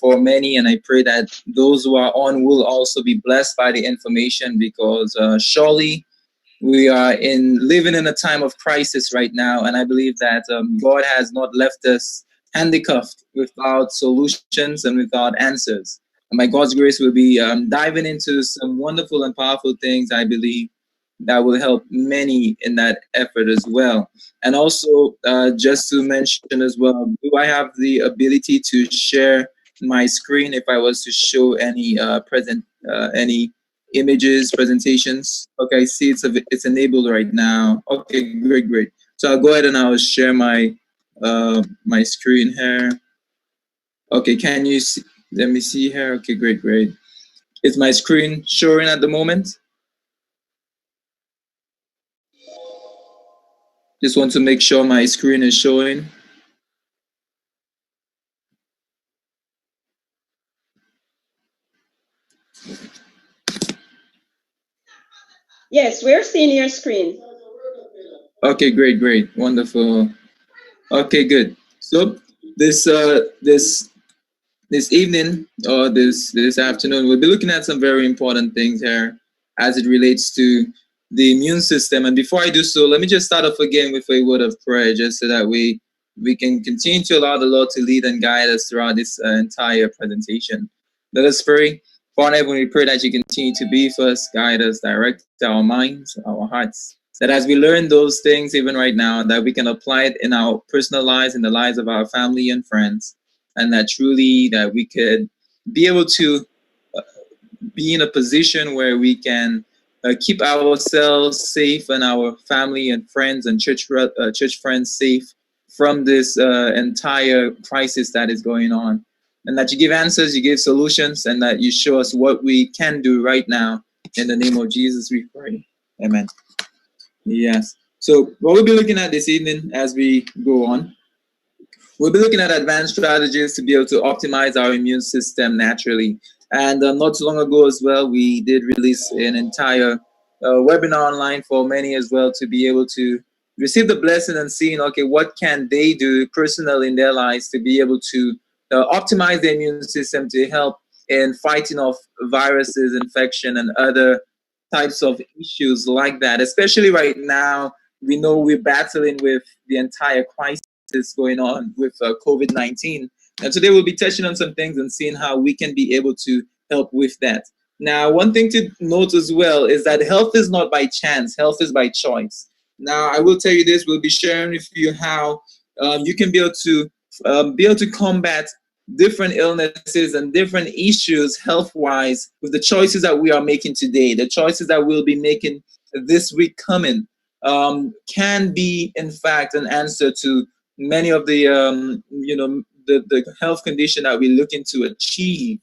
for many, and I pray that those who are on will also be blessed by the information, because surely we are in living in a time of crisis right now, and I believe that God has not left us handcuffed without solutions and without answers. And by God's grace, we'll be diving into some wonderful and powerful things, I believe, that will help many in that effort as well. And also, just to mention as well, do I have the ability to share my screen if I was to show any any images, presentations? Okay, I see it's enabled right now. Okay, great, great. So I'll go ahead and I'll share my screen here. Okay, can you see? Let me see here. Okay, great, great. Is my screen showing at the moment? Just want to make sure my screen is showing. Yes, we're seeing your screen. Okay, great, great, wonderful. Okay, good. So this evening or this afternoon, we'll be looking at some very important things here as it relates to the immune system. And before I do so, let me just start off again with a word of prayer, just so that we can continue to allow the Lord to lead and guide us throughout this entire presentation. Let us pray. Father, heaven, we pray that you continue to be with us, guide us, direct our minds, our hearts. That as we learn those things, even right now, that we can apply it in our personal lives, in the lives of our family and friends, and that truly that we could be able to uh, be in a position where we can keep ourselves safe and our family and friends and church friends safe from this entire crisis that is going on, and that you give answers, you give solutions, and that you show us what we can do right now. In the name of Jesus we pray, amen. Yes, so what we'll be looking at this evening as we go on, we'll be looking at advanced strategies to be able to optimize our immune system naturally. And not too long ago as well, we did release an entire webinar online for many as well, to be able to receive the blessing and seeing, okay, what can they do personally in their lives to be able to optimize their immune system to help in fighting off viruses, infection, and other types of issues like that. Especially right now, we know we're battling with the entire crisis going on with COVID-19. And today we'll be touching on some things and seeing how we can be able to help with that. Now, one thing to note as well is that health is not by chance, health is by choice. Now, I will tell you this, we'll be sharing with you how you can be able to combat different illnesses and different issues health-wise with the choices that we are making today, the choices that we'll be making this week coming, can be, in fact, an answer to many of the the health condition that we're looking to achieve.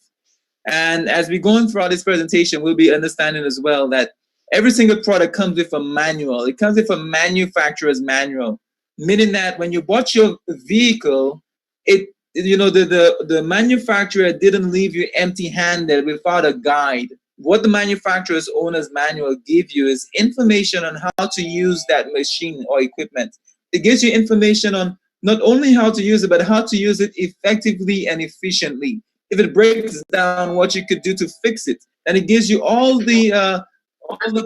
And as we're going throughout this presentation, we'll be understanding as well that every single product comes with a manual. It comes with a manufacturer's manual, meaning that when you bought your vehicle, it the manufacturer didn't leave you empty-handed without a guide. What the manufacturer's owner's manual give you is information on how to use that machine or equipment. It gives you information on not only how to use it, but how to use it effectively and efficiently. If it breaks down, what you could do to fix it. And it gives you all the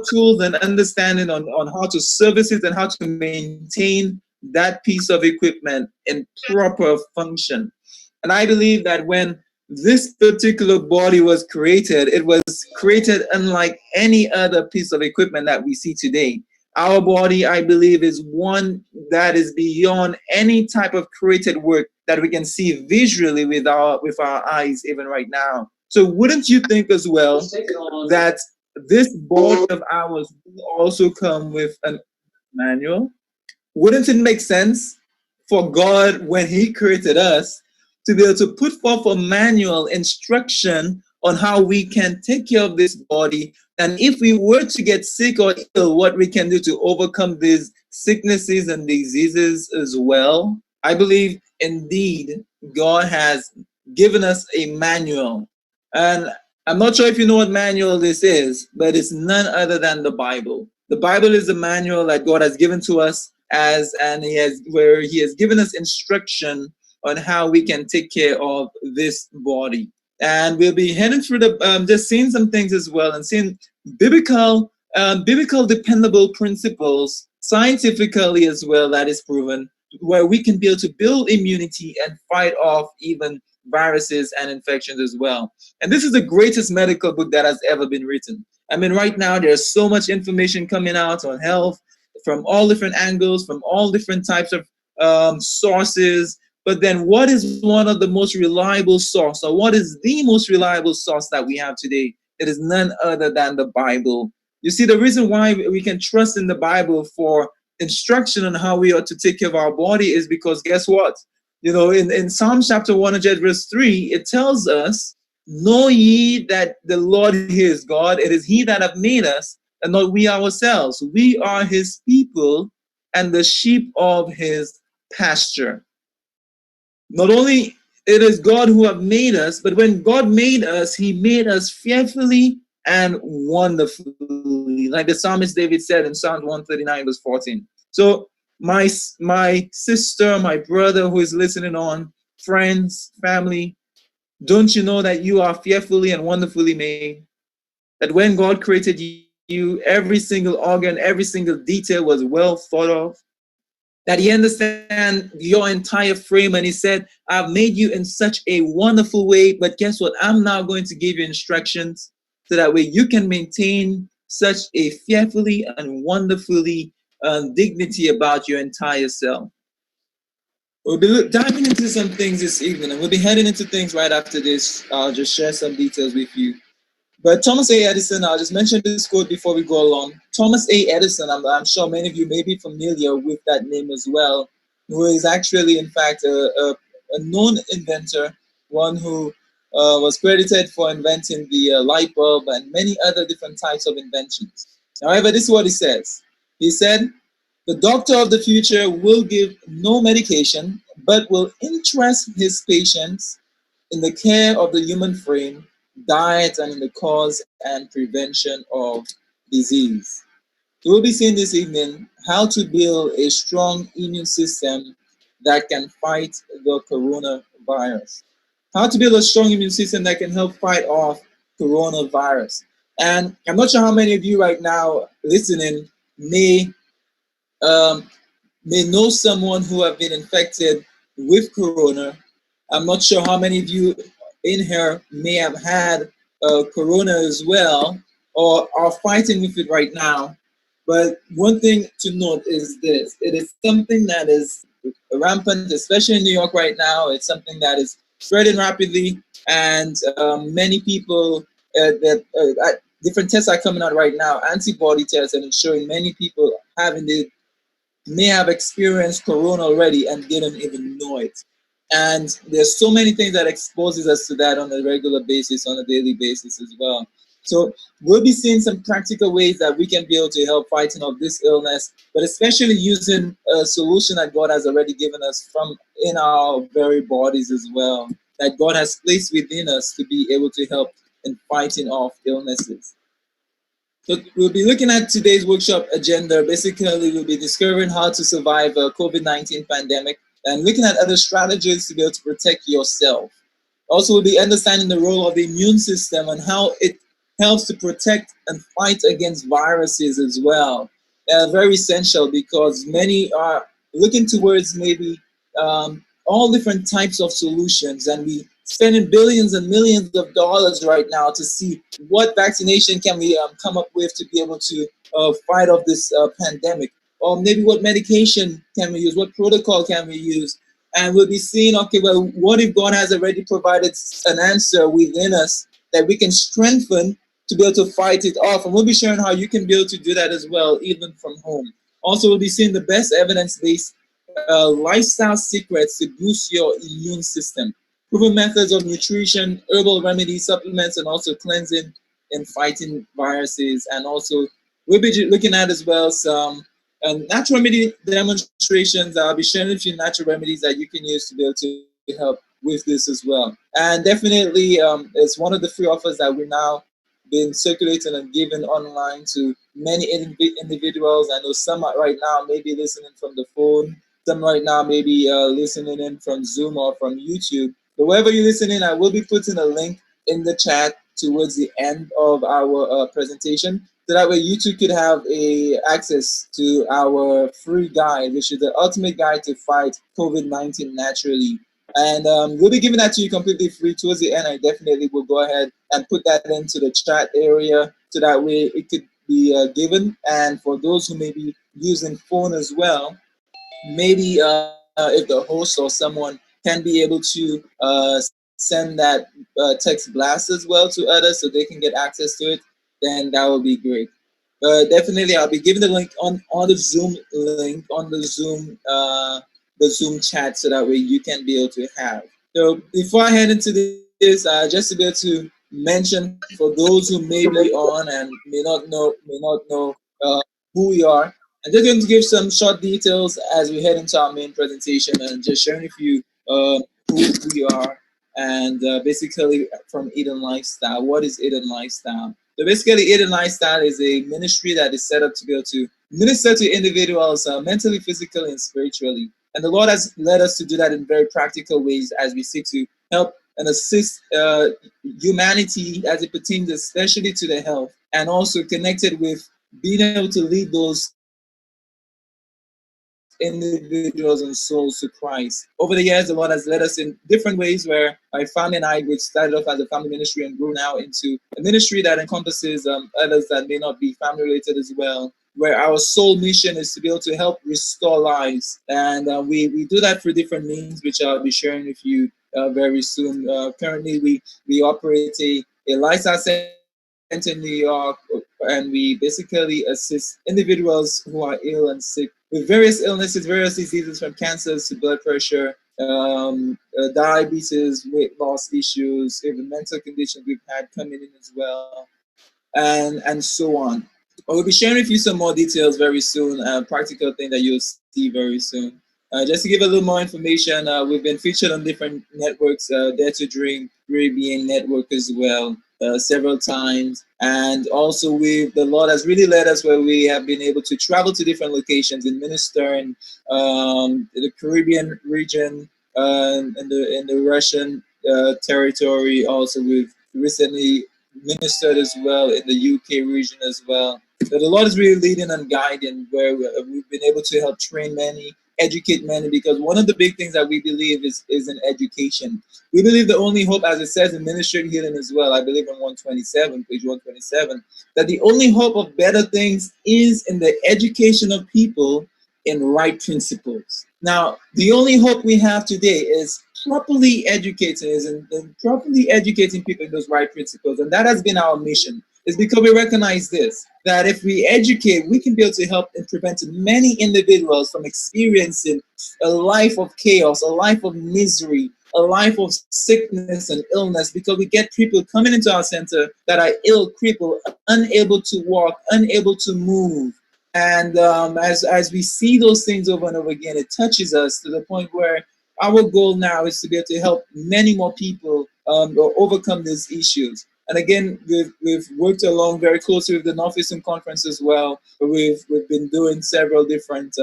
tools and understanding on how to service it and how to maintain that piece of equipment in proper function. And I believe that when this particular body was created, it was created unlike any other piece of equipment that we see today. Our body, I believe, is one that is beyond any type of created work that we can see visually with our eyes even right now. So wouldn't you think as well that this body of ours will also come with a manual? Wouldn't it make sense for God, when He created us, to be able to put forth a manual instruction on how we can take care of this body? And if we were to get sick or ill, what we can do to overcome these sicknesses and diseases as well? I believe indeed God has given us a manual. And I'm not sure if you know what manual this is, but it's none other than the Bible. The Bible is the manual that God has given to us, and He has given us instruction on how we can take care of this body. And we'll be heading through the just seeing some things as well, and seeing biblical dependable principles scientifically as well that is proven, where we can be able to build immunity and fight off even viruses and infections as well. And this is the greatest medical book that has ever been written. I mean, right now there's so much information coming out on health from all different angles, from all different types of sources. But then, what is one of the most reliable source, or what is the most reliable source that we have today? It is none other than the Bible. You see, the reason why we can trust in the Bible for instruction on how we ought to take care of our body is because guess what? You know, in Psalm chapter 100, verse 3, it tells us, know ye that the Lord he is God, it is he that hath made us, and not we ourselves. We are his people and the sheep of his pasture. Not only it is God who have made us, but when God made us, he made us fearfully and wonderfully. Like the psalmist David said in Psalm 139, verse 14. So my sister, my brother who is listening on, friends, family, don't you know that you are fearfully and wonderfully made? That when God created you, every single organ, every single detail was well thought of, that he understands your entire frame, and he said, I've made you in such a wonderful way, but guess what? I'm now going to give you instructions so that way you can maintain such a fearfully and wonderfully dignity about your entire self. We'll be diving into some things this evening, and we'll be heading into things right after this. I'll just share some details with you. But Thomas A. Edison, I'll just mention this quote before we go along. Thomas A. Edison, I'm sure many of you may be familiar with that name as well, who is actually, in fact, a known inventor, one who was credited for inventing the light bulb and many other different types of inventions. However, this is what he says. He said, the doctor of the future will give no medication, but will interest his patients in the care of the human frame, diet, and in the cause and prevention of disease. So we'll be seeing this evening how to build a strong immune system that can fight the coronavirus. How to build a strong immune system that can help fight off coronavirus. And I'm not sure how many of you right now listening um, may know someone who have been infected with corona. I'm not sure how many of you in here may have had corona as well or are fighting with it right now. But one thing to note is this: it is something that is rampant, especially in New York right now. It's something that is spreading rapidly, and many people different tests are coming out right now, antibody tests, and it's showing many people having the may have experienced corona already and didn't even know it. And there's so many things that exposes us to that on a regular basis, on a daily basis as well. So we'll be seeing some practical ways that we can be able to help fighting off this illness, but especially using a solution that God has already given us from in our very bodies as well, that God has placed within us to be able to help in fighting off illnesses. So we'll be looking at today's workshop agenda. Basically, we'll be discovering how to survive a COVID-19 pandemic and looking at other strategies to be able to protect yourself. Also, we'll be understanding the role of the immune system and how it helps to protect and fight against viruses as well. Very essential because many are looking towards maybe all different types of solutions, and we spending billions and millions of dollars right now to see what vaccination can we come up with to be able to fight off this pandemic, or maybe what medication can we use, what protocol can we use. And we'll be seeing, okay, well, what if God has already provided an answer within us that we can strengthen to be able to fight it off? And we'll be sharing how you can be able to do that as well, even from home. Also, we'll be seeing the best evidence-based lifestyle secrets to boost your immune system, proven methods of nutrition, herbal remedies, supplements, and also cleansing and fighting viruses. And also, we'll be looking at as well some natural remedy demonstrations. I'll be sharing a few natural remedies that you can use to be able to help with this as well. And definitely, it's one of the free offers that we're now been circulating and given online to many individuals. I know some right now may be listening from the phone, some right now maybe listening in from Zoom or from YouTube. But wherever you listen in, I will be putting a link in the chat towards the end of our presentation, so that way you too could have a access to our free guide, which is the ultimate guide to fight COVID-19 naturally. And we'll be giving that to you completely free towards the end. I definitely will go ahead and put that into the chat area, so that way it could be given. And for those who may be using phone as well, maybe if the host or someone can be able to send that text blast as well to others so they can get access to it, then that would be great. Definitely, I'll be giving the link on the Zoom link on the Zoom chat, so that way you can be able to have. So before I head into this, just to be able to mention for those who may be on and may not know who we are. I'm just going to give some short details as we head into our main presentation, and just sharing with you who we are, and basically from Eden Lifestyle. What is Eden Lifestyle? So basically, Eden Lifestyle is a ministry that is set up to be able to minister to individuals mentally, physically, and spiritually. And the Lord has led us to do that in very practical ways as we seek to help and assist humanity as it pertains especially to the health, and also connected with being able to lead those individuals and souls to Christ. Over the years, the Lord has led us in different ways, where my family and I, which started off as a family ministry and grew now into a ministry that encompasses others that may not be family related as well, where our sole mission is to be able to help restore lives. And we do that through different means, which I'll be sharing with you very soon. Currently, we operate a lifestyle center in New York, and we basically assist individuals who are ill and sick with various illnesses, various diseases, from cancers to blood pressure, diabetes, weight loss issues, even mental conditions we've had coming in as well, and so on. I will be sharing with you some more details very soon, practical thing that you'll see very soon. Just to give a little more information, we've been featured on different networks, Dare to Dream, Caribbean Network as well, several times. And also, the Lord has really led us where we have been able to travel to different locations and minister in the Caribbean region, in the Russian territory. Also, we've recently ministered as well in the UK region as well. So the Lord is really leading and guiding, where we've been able to help train many, educate many, because one of the big things that we believe is in education. We believe the only hope, as it says in Ministry and Healing as well, I believe in 127, page 127, that the only hope of better things is in the education of people in right principles. Now, the only hope we have today is properly educating, is in properly educating people in those right principles, and that has been our mission. Is because we recognize this, that if we educate, we can be able to help and prevent many individuals from experiencing a life of chaos, a life of misery, a life of sickness and illness, because we get people coming into our center that are ill, crippled, unable to walk, unable to move. And as we see those things over and over again, it touches us to the point where our goal now is to be able to help many more people overcome these issues. And again, we've worked along very closely with the Northeastern Conference as well. We've been doing several different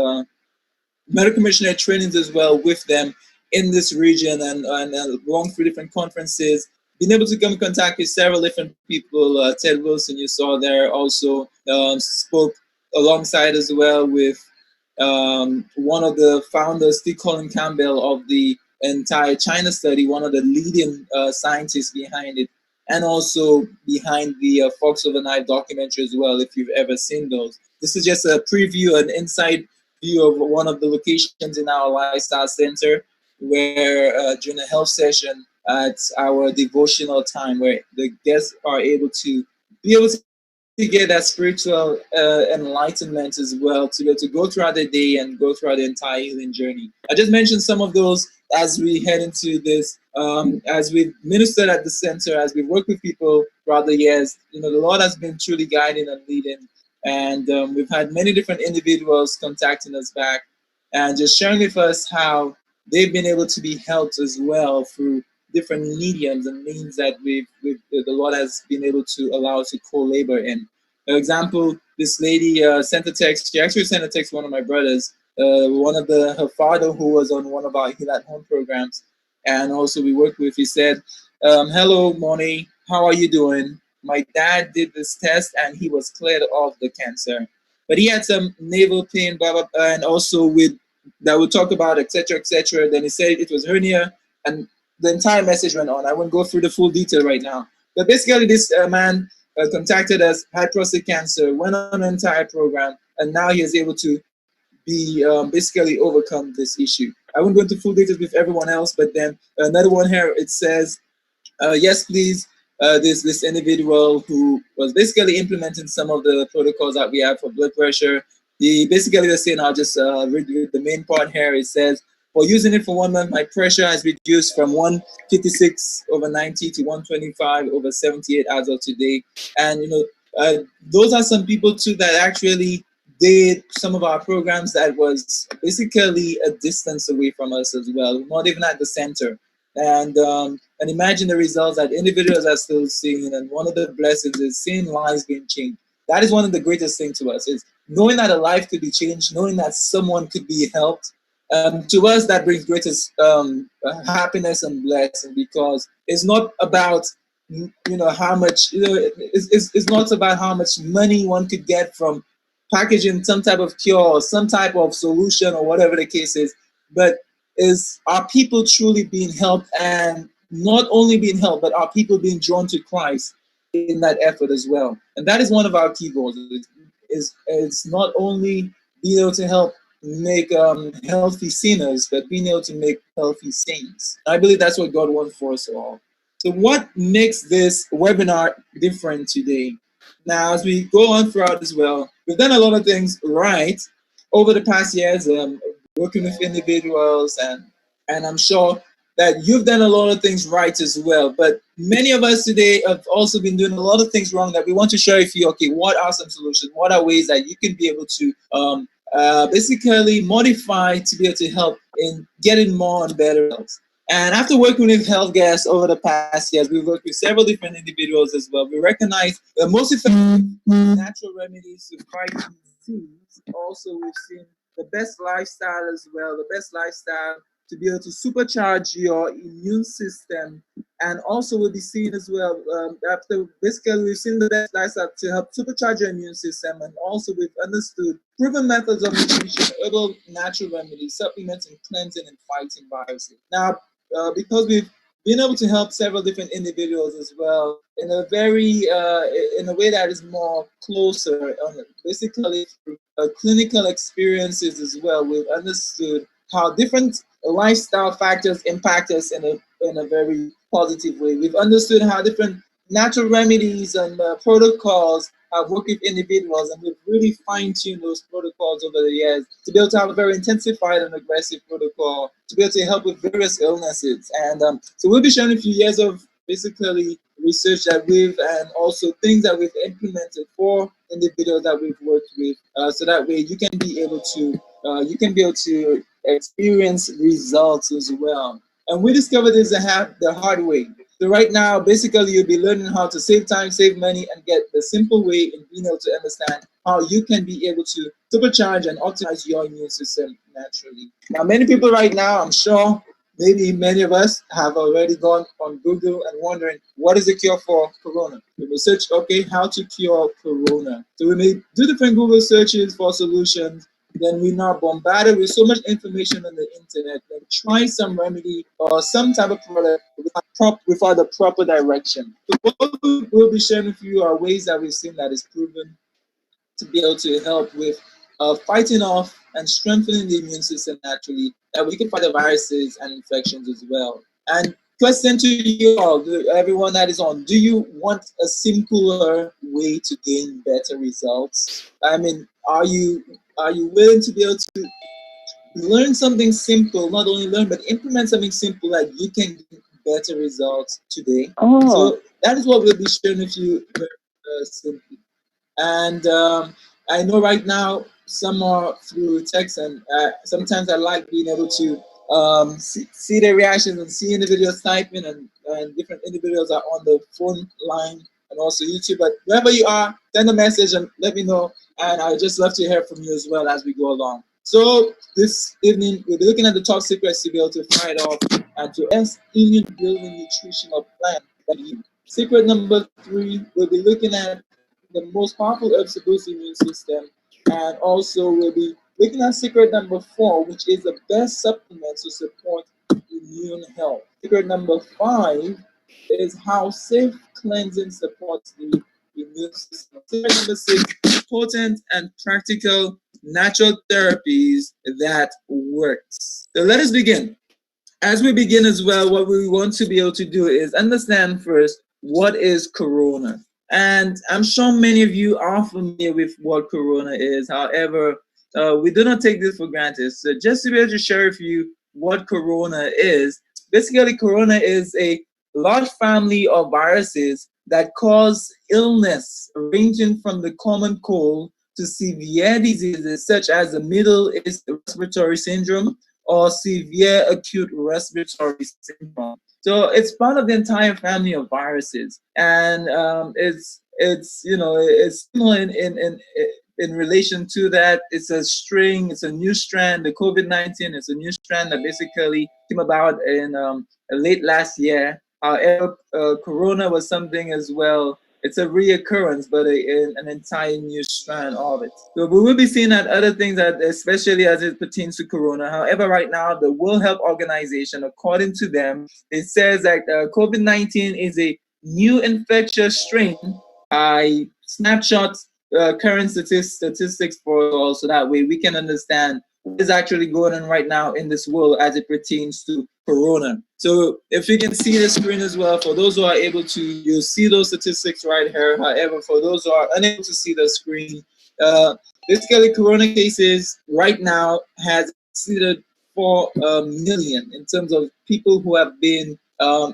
medical missionary trainings as well with them in this region, and going through different conferences. Being able to come in contact with several different people. Ted Wilson, you saw there, also spoke alongside as well with one of the founders, Steve Colin Campbell, of the entire China study, one of the leading scientists behind it, and also behind the Fox Overnight documentary as well, if you've ever seen those. This is just a preview, an inside view of one of the locations in our lifestyle center, where during a health session at our devotional time, where the guests are able to be able to get that spiritual enlightenment as well, to be able to go throughout the day and go throughout the entire healing journey. I just mentioned some of those as we head into this, as we've ministered at the center, as we've worked with people throughout the years. The Lord has been truly guiding and leading, and we've had many different individuals contacting us back and just sharing with us how they've been able to be helped as well through different mediums and means that the Lord has been able to allow us to co-labor in. For example, this lady sent a text. She actually sent a text to one of my brothers one of the her father who was on one of our Heal at Home programs, and also we worked with. He said, "Hello, Moni, how are you doing? My dad did this test and he was cleared of the cancer, but he had some navel pain, blah blah, blah, and also with that we'll talk about, etc., etc." Then he said it was hernia, and the entire message went on. I won't go through the full detail right now, but basically, this man contacted us, had prostate cancer, went on an entire program, and now he is able to be basically overcome this issue. I won't go into full details with everyone else, but then another one here, it says, yes, please. This individual who was basically implementing some of the protocols that we have for blood pressure. The basically the saying, I'll just read the main part here. It says, for using it for 1 month, my pressure has reduced from 156 over 90 to 125 over 78 as of today. And those are some people too that actually did some of our programs that was basically a distance away from us as well, not even at the center. And imagine the results that individuals are still seeing. And one of the blessings is seeing lives being changed. That is one of the greatest things to us, is knowing that a life could be changed, knowing that someone could be helped. To us, that brings greatest happiness and blessing, because it's not about how much it's not about how much money one could get from packaging some type of cure or some type of solution or whatever the case is, but is, are people truly being helped, and not only being helped, but are people being drawn to Christ in that effort as well? And that is one of our key goals. Is not only being able to help make healthy sinners, but being able to make healthy saints. I believe that's what God wants for us all. So, what makes this webinar different today? Now, as we go on throughout as well, we've done a lot of things right over the past years, working with individuals, and I'm sure that you've done a lot of things right as well. But many of us today have also been doing a lot of things wrong that we want to share with you. Okay, what are some solutions? What are ways that you can be able to basically modify to be able to help in getting more and better results? And after working with health guests over the past years, we've worked with several different individuals as well. We recognize the most effective natural remedies to fight disease. Also, we've seen the best lifestyle as well, the best lifestyle to be able to supercharge your immune system. And also we'll be seeing as well, after basically we've seen the best lifestyle to help supercharge your immune system, and also we've understood proven methods of nutrition, herbal natural remedies, supplements, and cleansing and fighting viruses. Now, because we've been able to help several different individuals as well in a very in a way that is more closer, basically through clinical experiences as well. We've understood how different lifestyle factors impact us in a very positive way. We've understood how different natural remedies and protocols have worked with individuals, and we've really fine-tuned those protocols over the years to be able to have a very intensified and aggressive protocol to be able to help with various illnesses. And so we'll be sharing a few years of basically research that we've, and also things that we've implemented for individuals that we've worked with, so that way you can be able to experience results as well. And we discovered this the hard way. So right now, basically, you'll be learning how to save time, save money, and get the simple way in being able to understand how you can be able to supercharge and optimize your immune system naturally. Now, many people right now, I'm sure, maybe many of us have already gone on Google and wondering, what is the cure for corona? We will search, okay, how to cure corona. So we may do different Google searches for solutions. Then we're now bombarded with so much information on the internet. Then try some remedy or some type of product without the proper direction. So what we'll be sharing with you are ways that we've seen that is proven to be able to help with fighting off and strengthening the immune system naturally. That we can fight the viruses and infections as well. And question to you all, everyone that is on, do you want a simpler way to gain better results? I mean, are you willing to be able to learn something simple, not only learn, but implement something simple that you can get better results today? So that is what we'll be sharing with you simply. And I know right now some are through text, and sometimes I like being able to see their reactions and see individuals typing, and different individuals are on the phone line and also YouTube. But wherever you are, send a message and let me know. And I just love to hear from you as well as we go along. So this evening we'll be looking at the top secrets to be able to fight off and to best immune building nutritional plan that you. Secret number three, we'll be looking at the most powerful herbs to boost the immune system, and also we'll be looking at secret number four, which is the best supplement to support immune health. Secret number five is how safe cleansing supports the immune system. Secret number six, potent and practical natural therapies that works. So let us begin. As we begin as well, what we want to be able to do is understand first what is corona. And I'm sure many of you are familiar with what corona is. However, we do not take this for granted. So just to be able to share with you what corona is, basically corona is a large family of viruses that cause illness ranging from the common cold to severe diseases such as the Middle East respiratory syndrome or severe acute respiratory syndrome. So it's part of the entire family of viruses, and it's it's similar in relation to that. It's a string, it's a new strand. The COVID-19 is a new strand that basically came about in late last year. However, Corona was something as well. It's a reoccurrence, but an entire new strand of it. So we will be seeing that other things that, especially as it pertains to Corona. However, right now, the World Health Organization, according to them, it says that COVID-19 is a new infectious strain. I snapshot current statistics for all, so that way we can understand what is actually going on right now in this world as it pertains to Corona. So if you can see the screen as well, for those who are able to, you'll see those statistics right here. However, for those who are unable to see the screen, uh, basically Corona cases right now has exceeded 4 million in terms of people who have been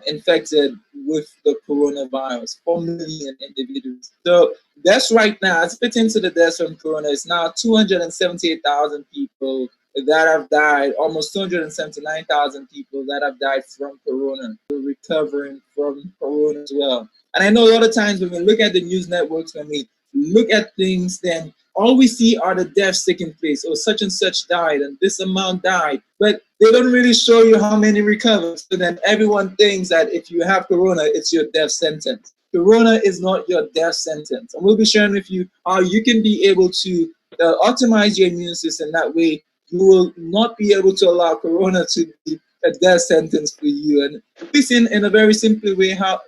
infected with the coronavirus. 4 million individuals. So deaths right now, as it pertains to the deaths from corona, it's now 278,000 people that have died, almost 279,000 people that have died from corona, recovering from corona as well. And I know a lot of times when we look at the news networks, when we look at things, then all we see are the deaths taking place. Or such and such died, and this amount died. But they don't really show you how many recovered. So then everyone thinks that if you have corona, it's your death sentence. Corona is not your death sentence. And we'll be sharing with you how you can be able to optimize your immune system. That way, you will not be able to allow corona to be a death sentence for you. And we've seen in a very simple way how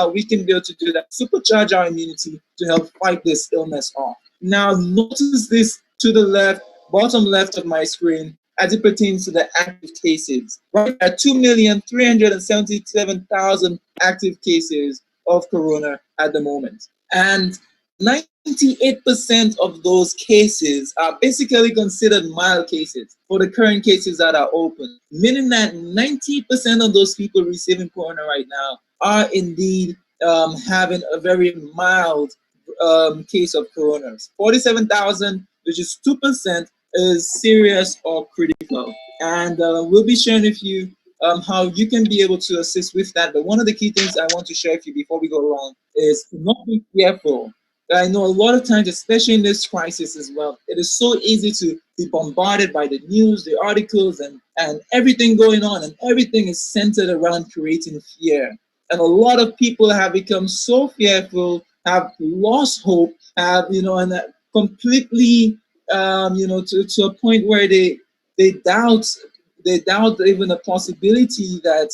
we can be able to do that, supercharge our immunity to help fight this illness off. Now, notice this to the left, bottom left of my screen, as it pertains to the active cases. Right at 2,377,000 active cases of corona at the moment. And 98% of those cases are basically considered mild cases for the current cases that are open, meaning that 90% of those people receiving corona right now are indeed having a very mild case of corona. 47,000, which is 2%, is serious or critical. And we'll be sharing with you how you can be able to assist with that. But one of the key things I want to share with you before we go on is to not be fearful. I know a lot of times, especially in this crisis as well, it is so easy to be bombarded by the news, the articles, and everything going on, and everything is centered around creating fear. And a lot of people have become so fearful, have lost hope, have, and completely, to a point where they doubt they doubt even the possibility that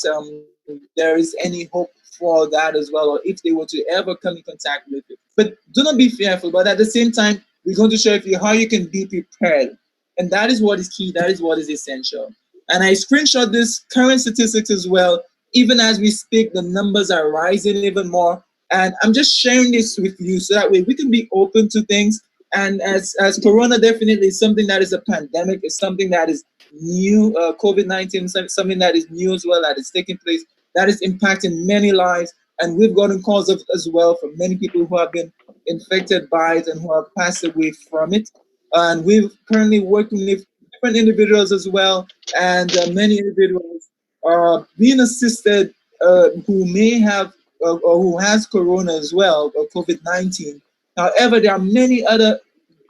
there is any hope for that as well, or if they were to ever come in contact with it. But do not be fearful. But at the same time, we're going to show you how you can be prepared. And that is what is key. That is what is essential. And I screenshot this current statistics as well. Even as we speak, the numbers are rising even more. And I'm just sharing this with you so that way we can be open to things. And as Corona definitely is something that is a pandemic, it's something that is new, COVID-19, something that is new as well, that is taking place, that is impacting many lives. And we've gotten calls of, as well from many people who have been infected by it and who have passed away from it. And we're currently working with different individuals as well, and many individuals are being assisted who may have or who has corona as well, or COVID-19. However, there are many other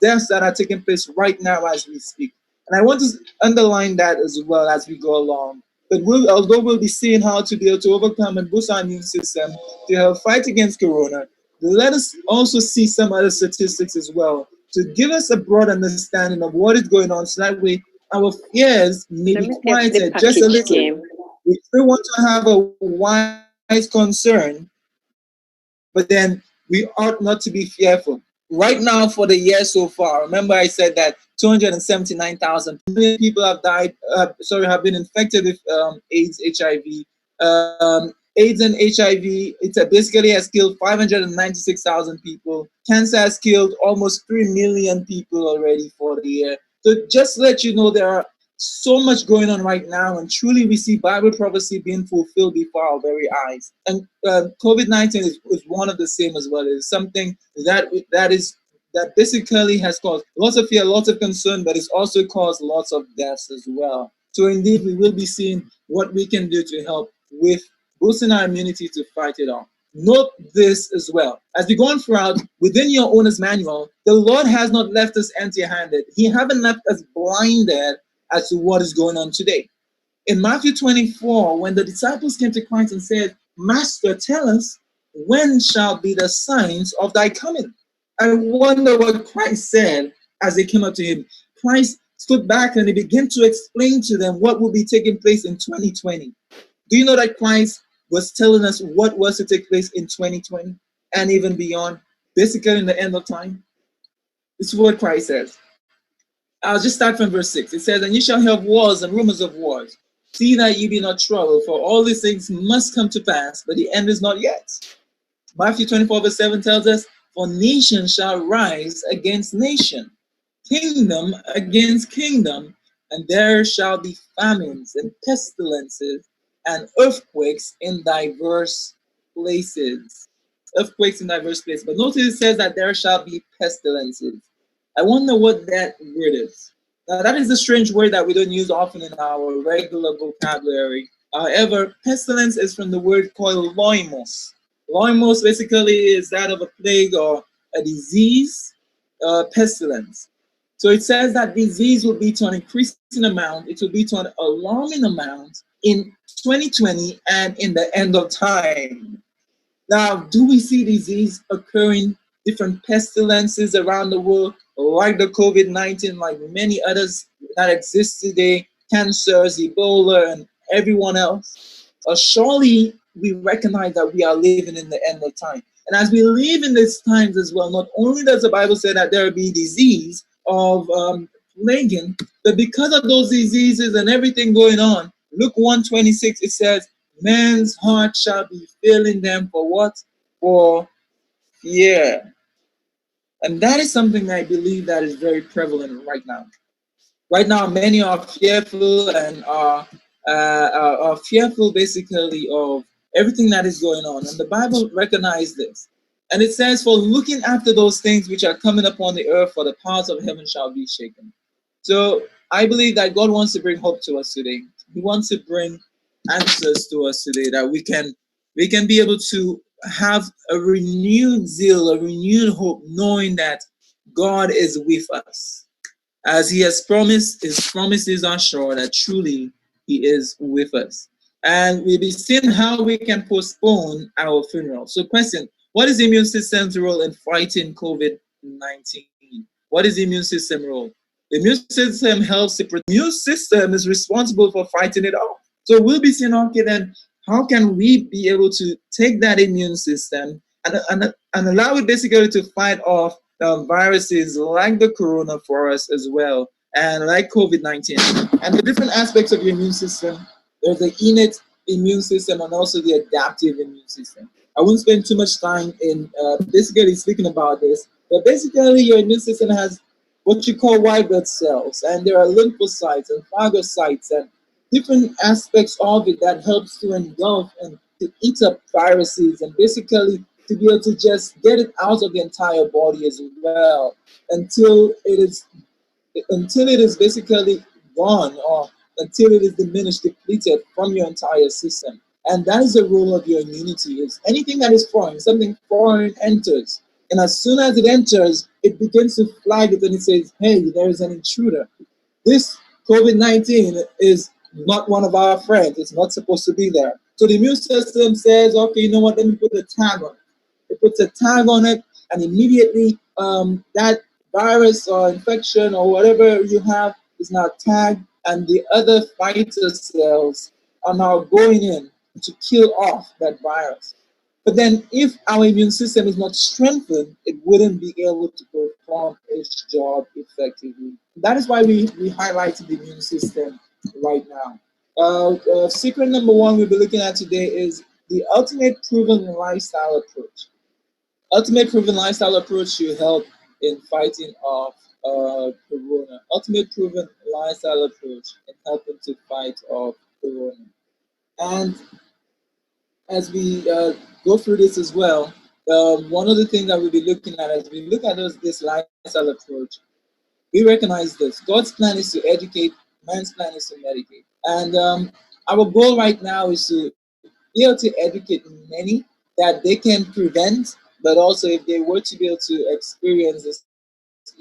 deaths that are taking place right now as we speak. And I want to underline that as well as we go along. But although we'll be seeing how to be able to overcome and boost our immune system to help fight against corona, let us also see some other statistics as well to give us a broad understanding of what is going on, so that way our fears may Let be me get the quieted just a package little. came. We still want to have a wise concern, but then we ought not to be fearful. Right now, for the year so far, remember I said that 279,000 million people have died, have been infected with AIDS, HIV. AIDS and HIV, basically has killed 596,000 people. Cancer has killed almost 3 million people already for the year. So just to let you know, there are so much going on right now, and truly we see Bible prophecy being fulfilled before our very eyes. And COVID-19 is one of the same as well. It's something that basically has caused lots of fear, lots of concern, but it's also caused lots of deaths as well. So indeed, we will be seeing what we can do to help with boosting our immunity to fight it off. Note this as well. As we go on throughout, within your owner's manual, the Lord has not left us empty-handed. He haven't left us blinded as to what is going on today. In Matthew 24, when the disciples came to Christ and said, Master, tell us, when shall be the signs of thy coming? I wonder what Christ said as they came up to him. Christ stood back and he began to explain to them what will be taking place in 2020. Do you know that Christ was telling us what was to take place in 2020 and even beyond, basically in the end of time? This is what Christ says. I'll just start from verse 6. It says, And ye shall hear of wars and rumors of wars. See that ye be not troubled, for all these things must come to pass, but the end is not yet. Matthew 24, verse 7 tells us, For nation shall rise against nation, kingdom against kingdom, and there shall be famines and pestilences and earthquakes in diverse places. Earthquakes in diverse places. But notice it says that there shall be pestilences. I wonder what that word is. Now, that is a strange word that we don't use often in our regular vocabulary. However, pestilence is from the word called loimos. Loimos basically is that of a plague or a disease, pestilence. So it says that disease will be to an increasing amount, it will be to an alarming amount in 2020 and in the end of time. Now, do we see disease occurring, different pestilences around the world, like the COVID-19, like many others that exist today, cancers, Ebola, and everyone else? Surely we recognize that we are living in the end of time. And as we live in these times as well, not only does the Bible say that there will be disease of plaguing, but because of those diseases and everything going on, Luke 1:26, it says, Man's heart shall be failing them for what? For fear. And that is something I believe that is very prevalent right now. Right now, many are fearful and are fearful basically of everything that is going on. And the Bible recognizes this. And it says, For looking after those things which are coming upon the earth, for the powers of heaven shall be shaken. So I believe that God wants to bring hope to us today. He wants to bring answers to us today, that we can be able to have a renewed zeal, a renewed hope, knowing that God is with us. As he has promised, his promises are sure that truly he is with us. And we'll be seeing how we can postpone our funeral. So, question, what is the immune system's role in fighting COVID-19? What is the immune system role? The immune system helps the immune system is responsible for fighting it off. So we'll be seeing, okay, then how can we be able to take that immune system and allow it basically to fight off viruses like the corona for us as well, and like COVID-19. And the different aspects of your immune system, there's the innate immune system and also the adaptive immune system. I won't spend too much time in basically speaking about this, but basically your immune system has what you call white blood cells, and there are lymphocytes and phagocytes and different aspects of it that helps to engulf and to eat up viruses and basically to be able to just get it out of the entire body as well until it is basically gone, or until it is diminished, depleted from your entire system. And that is the role of your immunity. Is anything that is foreign, something foreign enters, and as soon as it enters, it begins to flag it and it says, hey, there is an intruder. This COVID-19 is not one of our friends. It's not supposed to be there. So the immune system says, okay, you know what? Let me put a tag on it. It puts a tag on it, and immediately that virus or infection or whatever you have is now tagged, and the other fighter cells are now going in to kill off that virus. But then, if our immune system is not strengthened, it wouldn't be able to perform its job effectively. That is why we highlighted the immune system right now. Secret number one we'll be looking at today is the ultimate proven lifestyle approach. Ultimate proven lifestyle approach to help in fighting off corona. Ultimate proven lifestyle approach in helping to fight off corona. And as we go through this as well, one of the things that we'll be looking at as we look at this lifestyle approach, we recognize this. God's plan is to educate, man's plan is to medicate. And our goal right now is to be able to educate many that they can prevent, but also if they were to be able to experience this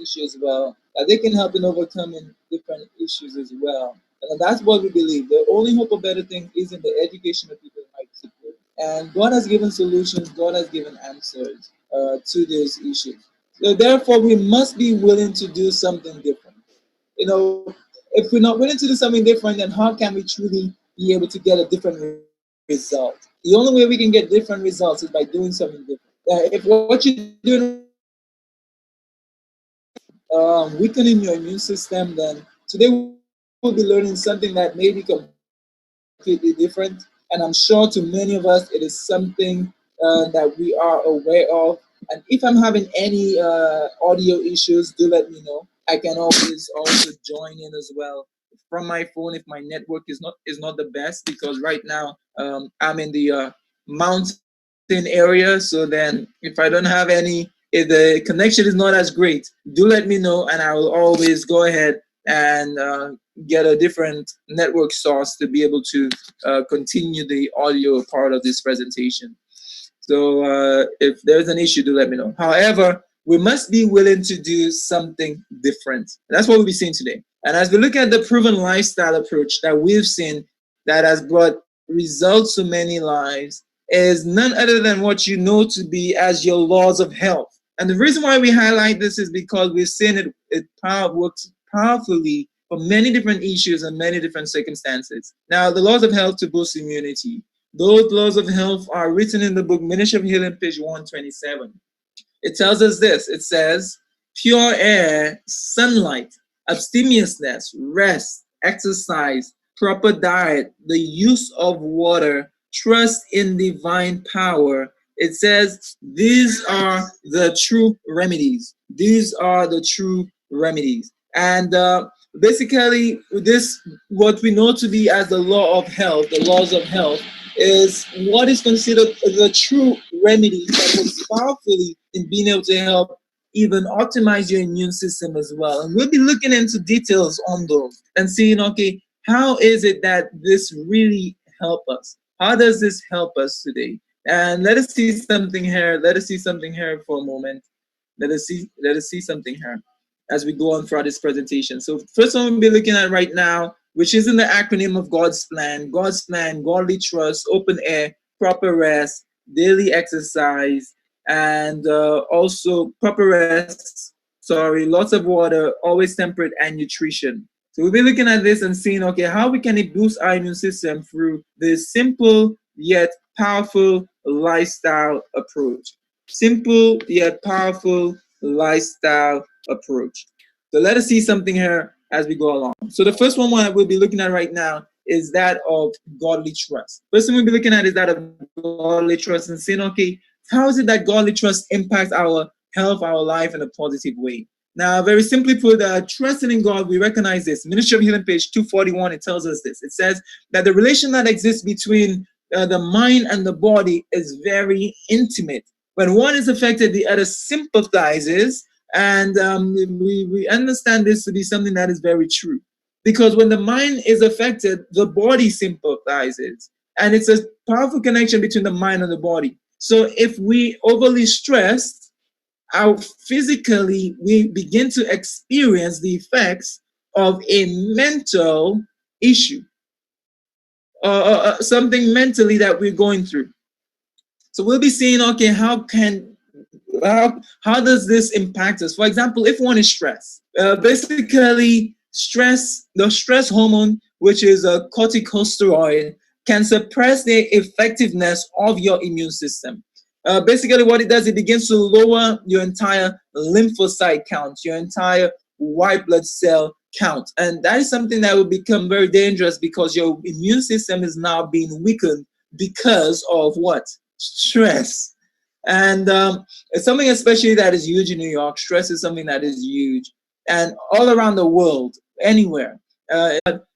issue as well, that they can help in overcoming different issues as well. And that's what we believe. The only hope of better things is in the education of people in right people. And God has given solutions, God has given answers to those issues. So therefore, we must be willing to do something different. You know, if we're not willing to do something different, then how can we truly be able to get a different result? The only way we can get different results is by doing something different. If what you're doing right now is weakening your immune system, then today we'll be learning something that may be completely different. And I'm sure to many of us it is something that we are aware of. And if I'm having any audio issues, do let me know. I can always also join in as well from my phone if my network is not the best, because right now I'm in the mountain area. So then if I don't have any, if the connection is not as great, do let me know, and I will always go ahead and get a different network source to be able to continue the audio part of this presentation. So if there's an issue, do let me know. However, we must be willing to do something different. And that's what we'll be seeing today. And as we look at the proven lifestyle approach that we've seen that has brought results to many lives is none other than what you know to be as your laws of health. And the reason why we highlight this is because we've seen it works powerfully for many different issues and many different circumstances. Now, the laws of health to boost immunity. Those laws of health are written in the book Ministry of Healing, page 127. It tells us this. It says, pure air, sunlight, abstemiousness, rest, exercise, proper diet, the use of water, trust in divine power. It says, these are the true remedies. These are the true remedies. And basically, this, what we know to be as the law of health, the laws of health, is what is considered the true remedy that works powerfully in being able to help even optimize your immune system as well. And we'll be looking into details on those and seeing, okay, how is it that this really help us? How does this help us today? And let us see something here. Let us see something here for a moment. Let us see something here as we go on throughout this presentation. So first one we'll be looking at right now, which is in the acronym of God's plan, godly trust, open air, proper rest, daily exercise, and also proper rest, sorry, lots of water, always temperate, and nutrition. So we'll be looking at this and seeing, okay, how we can boost our immune system through this simple yet powerful lifestyle approach. Simple yet powerful lifestyle approach. So let us see something here as we go along. So the first one we'll be looking at right now is that of godly trust. First thing we'll be looking at is that of godly trust and saying, okay, how is it that godly trust impacts our health, our life in a positive way? Now, very simply put, trusting in God, we recognize this. Ministry of Healing, page 241, it tells us this. It says that the relation that exists between the mind and the body is very intimate. When one is affected, the other sympathizes, and we understand this to be something that is very true. Because when the mind is affected, the body sympathizes. And it's a powerful connection between the mind and the body. So if we overly stressed, physically we begin to experience the effects of a mental issue, something mentally that we're going through. So we'll be seeing, okay, how does this impact us? For example, if one is stressed, basically stress, the stress hormone, which is a corticosteroid, can suppress the effectiveness of your immune system. Basically, what it does, it begins to lower your entire lymphocyte count, your entire white blood cell count, and that is something that will become very dangerous because your immune system is now being weakened because of what? Stress. And it's something especially that is huge in New York. Stress is something that is huge, and all around the world, anywhere.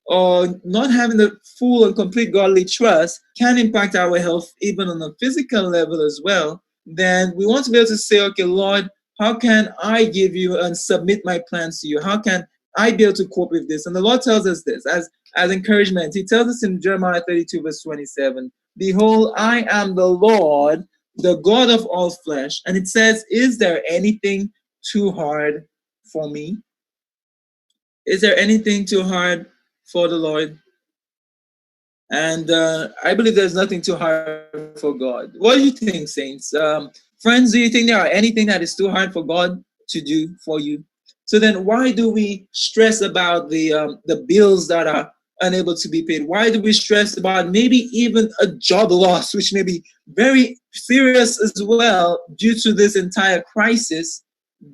Or not having the full and complete godly trust can impact our health, even on a physical level as well. Then we want to be able to say, okay, Lord, how can I give you and submit my plans to you? How can I be able to cope with this? And the Lord tells us this as encouragement. He tells us in Jeremiah 32, verse 27, Behold, I am the Lord, the God of all flesh. And it says, is there anything too hard for me? Is there anything too hard for the Lord? And I believe there's nothing too hard for God. What do you think, saints? Friends, do you think there are anything that is too hard for God to do for you? So then, why do we stress about the bills that are unable to be paid? Why do we stress about maybe even a job loss, which may be very serious as well due to this entire crisis?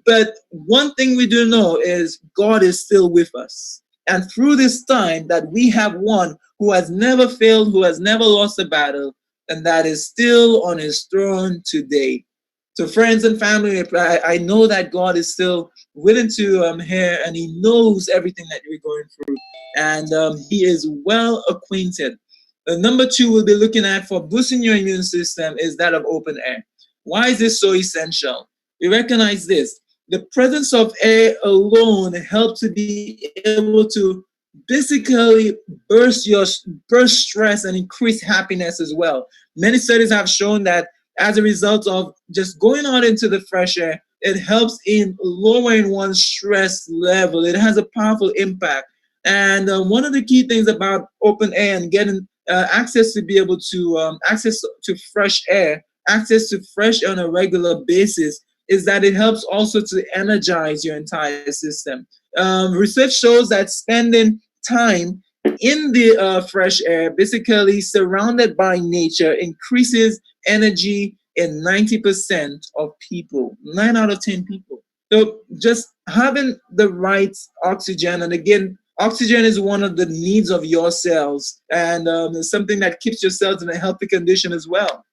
But one thing we do know is God is still with us. And through this time that we have one who has never failed, who has never lost a battle, and that is still on his throne today. So, friends and family, I know that God is still willing to hear, and he knows everything that you're going through. And he is well acquainted. Number two we'll be looking at for boosting your immune system is that of open air. Why is this so essential? We recognize this. The presence of air alone helps to be able to basically burst stress and increase happiness as well. Many studies have shown that as a result of just going out into the fresh air, it helps in lowering one's stress level. It has a powerful impact. And one of the key things about open air and getting access to be able to access to fresh air, access to fresh air on a regular basis, is that it helps also to energize your entire system. Research shows that spending time in the fresh air, basically surrounded by nature, increases energy in 90% of people, 9 out of 10 people. So just having the right oxygen, and again, oxygen is one of the needs of your cells, and it's something that keeps your cells in a healthy condition as well.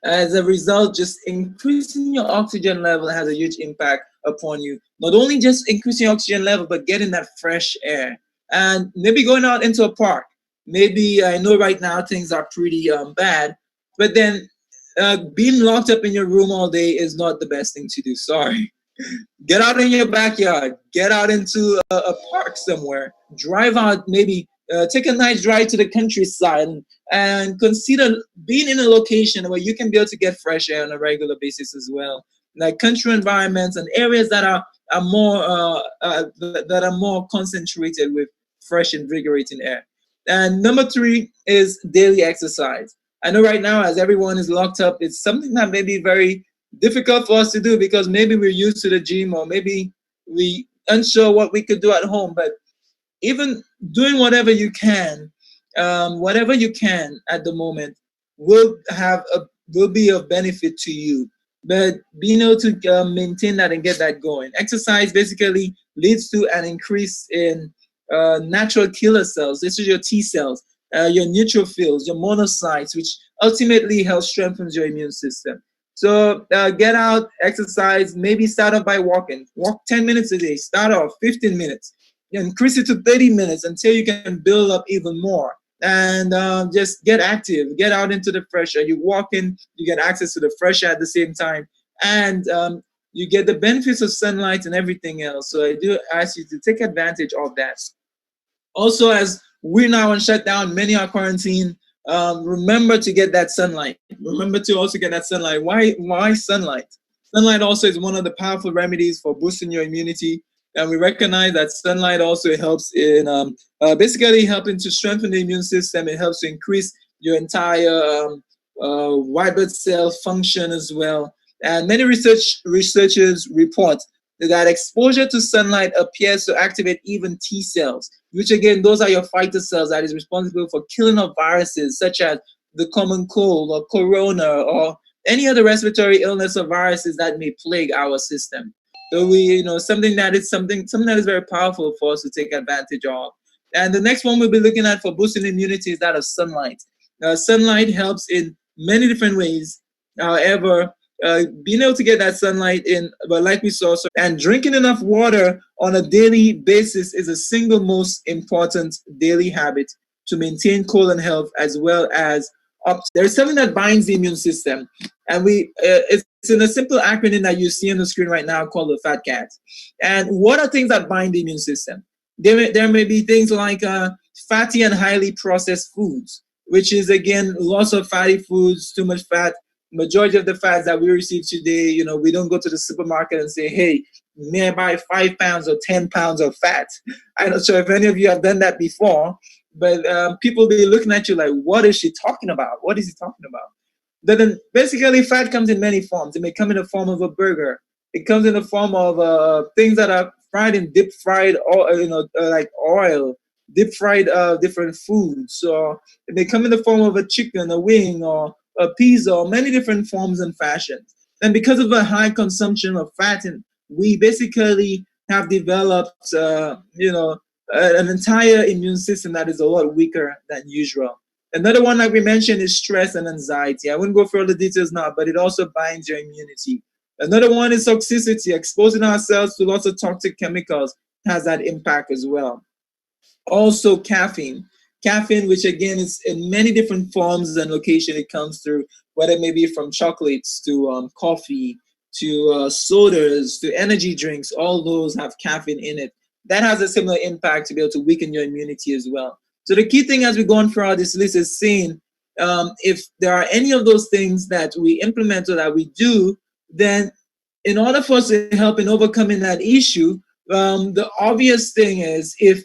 As a result, just increasing your oxygen level has a huge impact upon you. Not only just increasing your oxygen level, but getting that fresh air. And maybe going out into a park. Maybe I know right now things are pretty bad, but then being locked up in your room all day is not the best thing to do. Sorry. Get out in your backyard, get out into a park somewhere, drive out, maybe take a nice drive to the countryside, and consider being in a location where you can be able to get fresh air on a regular basis as well, like country environments and areas are more that are more concentrated with fresh invigorating air. And number three is daily exercise. I know right now, as everyone is locked up, it's something that may be very difficult for us to do because maybe we're used to the gym, or maybe we unsure what we could do at home. But even doing whatever you can at the moment will be of benefit to you. But being able to maintain that and get that going. Exercise basically leads to an increase in natural killer cells. This is your T cells, your neutrophils, your monocytes, which ultimately helps strengthens your immune system. So get out, exercise, maybe start off by walking. Walk 10 minutes a day, start off 15 minutes. Increase it to 30 minutes until you can build up even more. And just get active, get out into the fresh air. You walk in, you get access to the fresh air at the same time. And you get the benefits of sunlight and everything else. So I do ask you to take advantage of that. Also, as we're now on shutdown, many are quarantined. Remember to get that sunlight. Remember to also get that sunlight. Why sunlight? Sunlight also is one of the powerful remedies for boosting your immunity. And we recognize that sunlight also helps in basically helping to strengthen the immune system. It helps to increase your entire white blood cell function as well. And many researchers report that exposure to sunlight appears to activate even T cells, which again, those are your fighter cells that is responsible for killing off viruses such as the common cold or corona or any other respiratory illness or viruses that may plague our system. So we, something that is very powerful for us to take advantage of. And the next one we'll be looking at for boosting immunity is that of sunlight. Sunlight helps in many different ways. However, being able to get that sunlight in, but like we saw, and drinking enough water on a daily basis is a single most important daily habit to maintain colon health as well as there's something that binds the immune system, and it's in a simple acronym that you see on the screen right now called the fat cat. And what are things that bind the immune system? There may be things like fatty and highly processed foods, which is again lots of fatty foods, too much fat. Majority of the fats that we receive today, we don't go to the supermarket and say, hey, may I buy 5 pounds or 10 pounds of fat? I'm not sure if any of you have done that before, but people be looking at you like, what is she talking about? What is he talking about? Then basically, fat comes in many forms. It may come in the form of a burger. It comes in the form of things that are fried in deep fried, or like oil, deep fried different foods. So it may come in the form of a chicken, a wing, or a pizza, or many different forms and fashions. And because of a high consumption of fat, and we basically have developed, an entire immune system that is a lot weaker than usual. Another one, like we mentioned, is stress and anxiety. I wouldn't go through all the details now, but it also binds your immunity. Another one is toxicity. Exposing ourselves to lots of toxic chemicals has that impact as well. Also, caffeine. Caffeine, which again is in many different forms and location it comes through, whether it may be from chocolates to coffee to sodas to energy drinks, all those have caffeine in it. That has a similar impact to be able to weaken your immunity as well. So the key thing as we go on throughout this list is seeing if there are any of those things that we implement or that we do, then in order for us to help in overcoming that issue, the obvious thing is if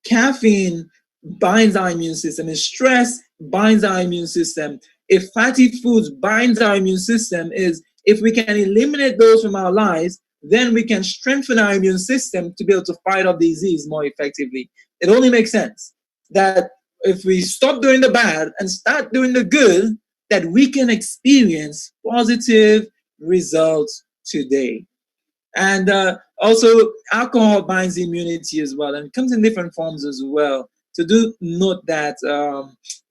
caffeine binds our immune system, if stress binds our immune system, if fatty foods binds our immune system, is if we can eliminate those from our lives, then we can strengthen our immune system to be able to fight off disease more effectively. It only makes sense that if we stop doing the bad and start doing the good, that we can experience positive results today. And also, alcohol binds immunity as well, and it comes in different forms as well. So do note that,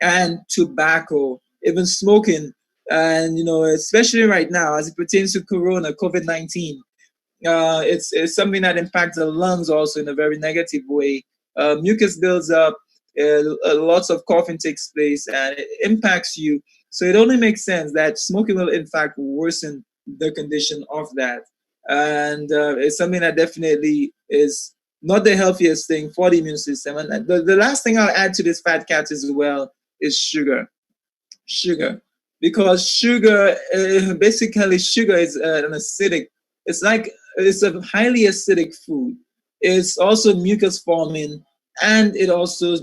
and tobacco, even smoking, and especially right now as it pertains to Corona, COVID-19, it's something that impacts the lungs also in a very negative way. Mucus builds up, lots of coughing takes place, and it impacts you. So it only makes sense that smoking will, in fact, worsen the condition of that. And it's something that definitely is not the healthiest thing for the immune system. And the last thing I'll add to this fat cat as well is sugar, because basically sugar is an acidic, it's a highly acidic food. It's also mucus forming, and it also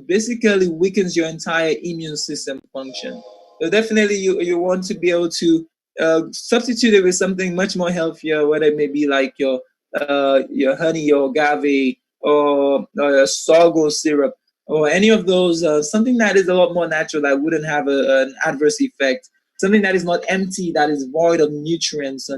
basically weakens your entire immune system function. So definitely you want to be able to substitute it with something much more healthier, whether it may be like your honey or agave or sorghum syrup or any of those, something that is a lot more natural that wouldn't have an adverse effect, something that is not empty, that is void of nutrients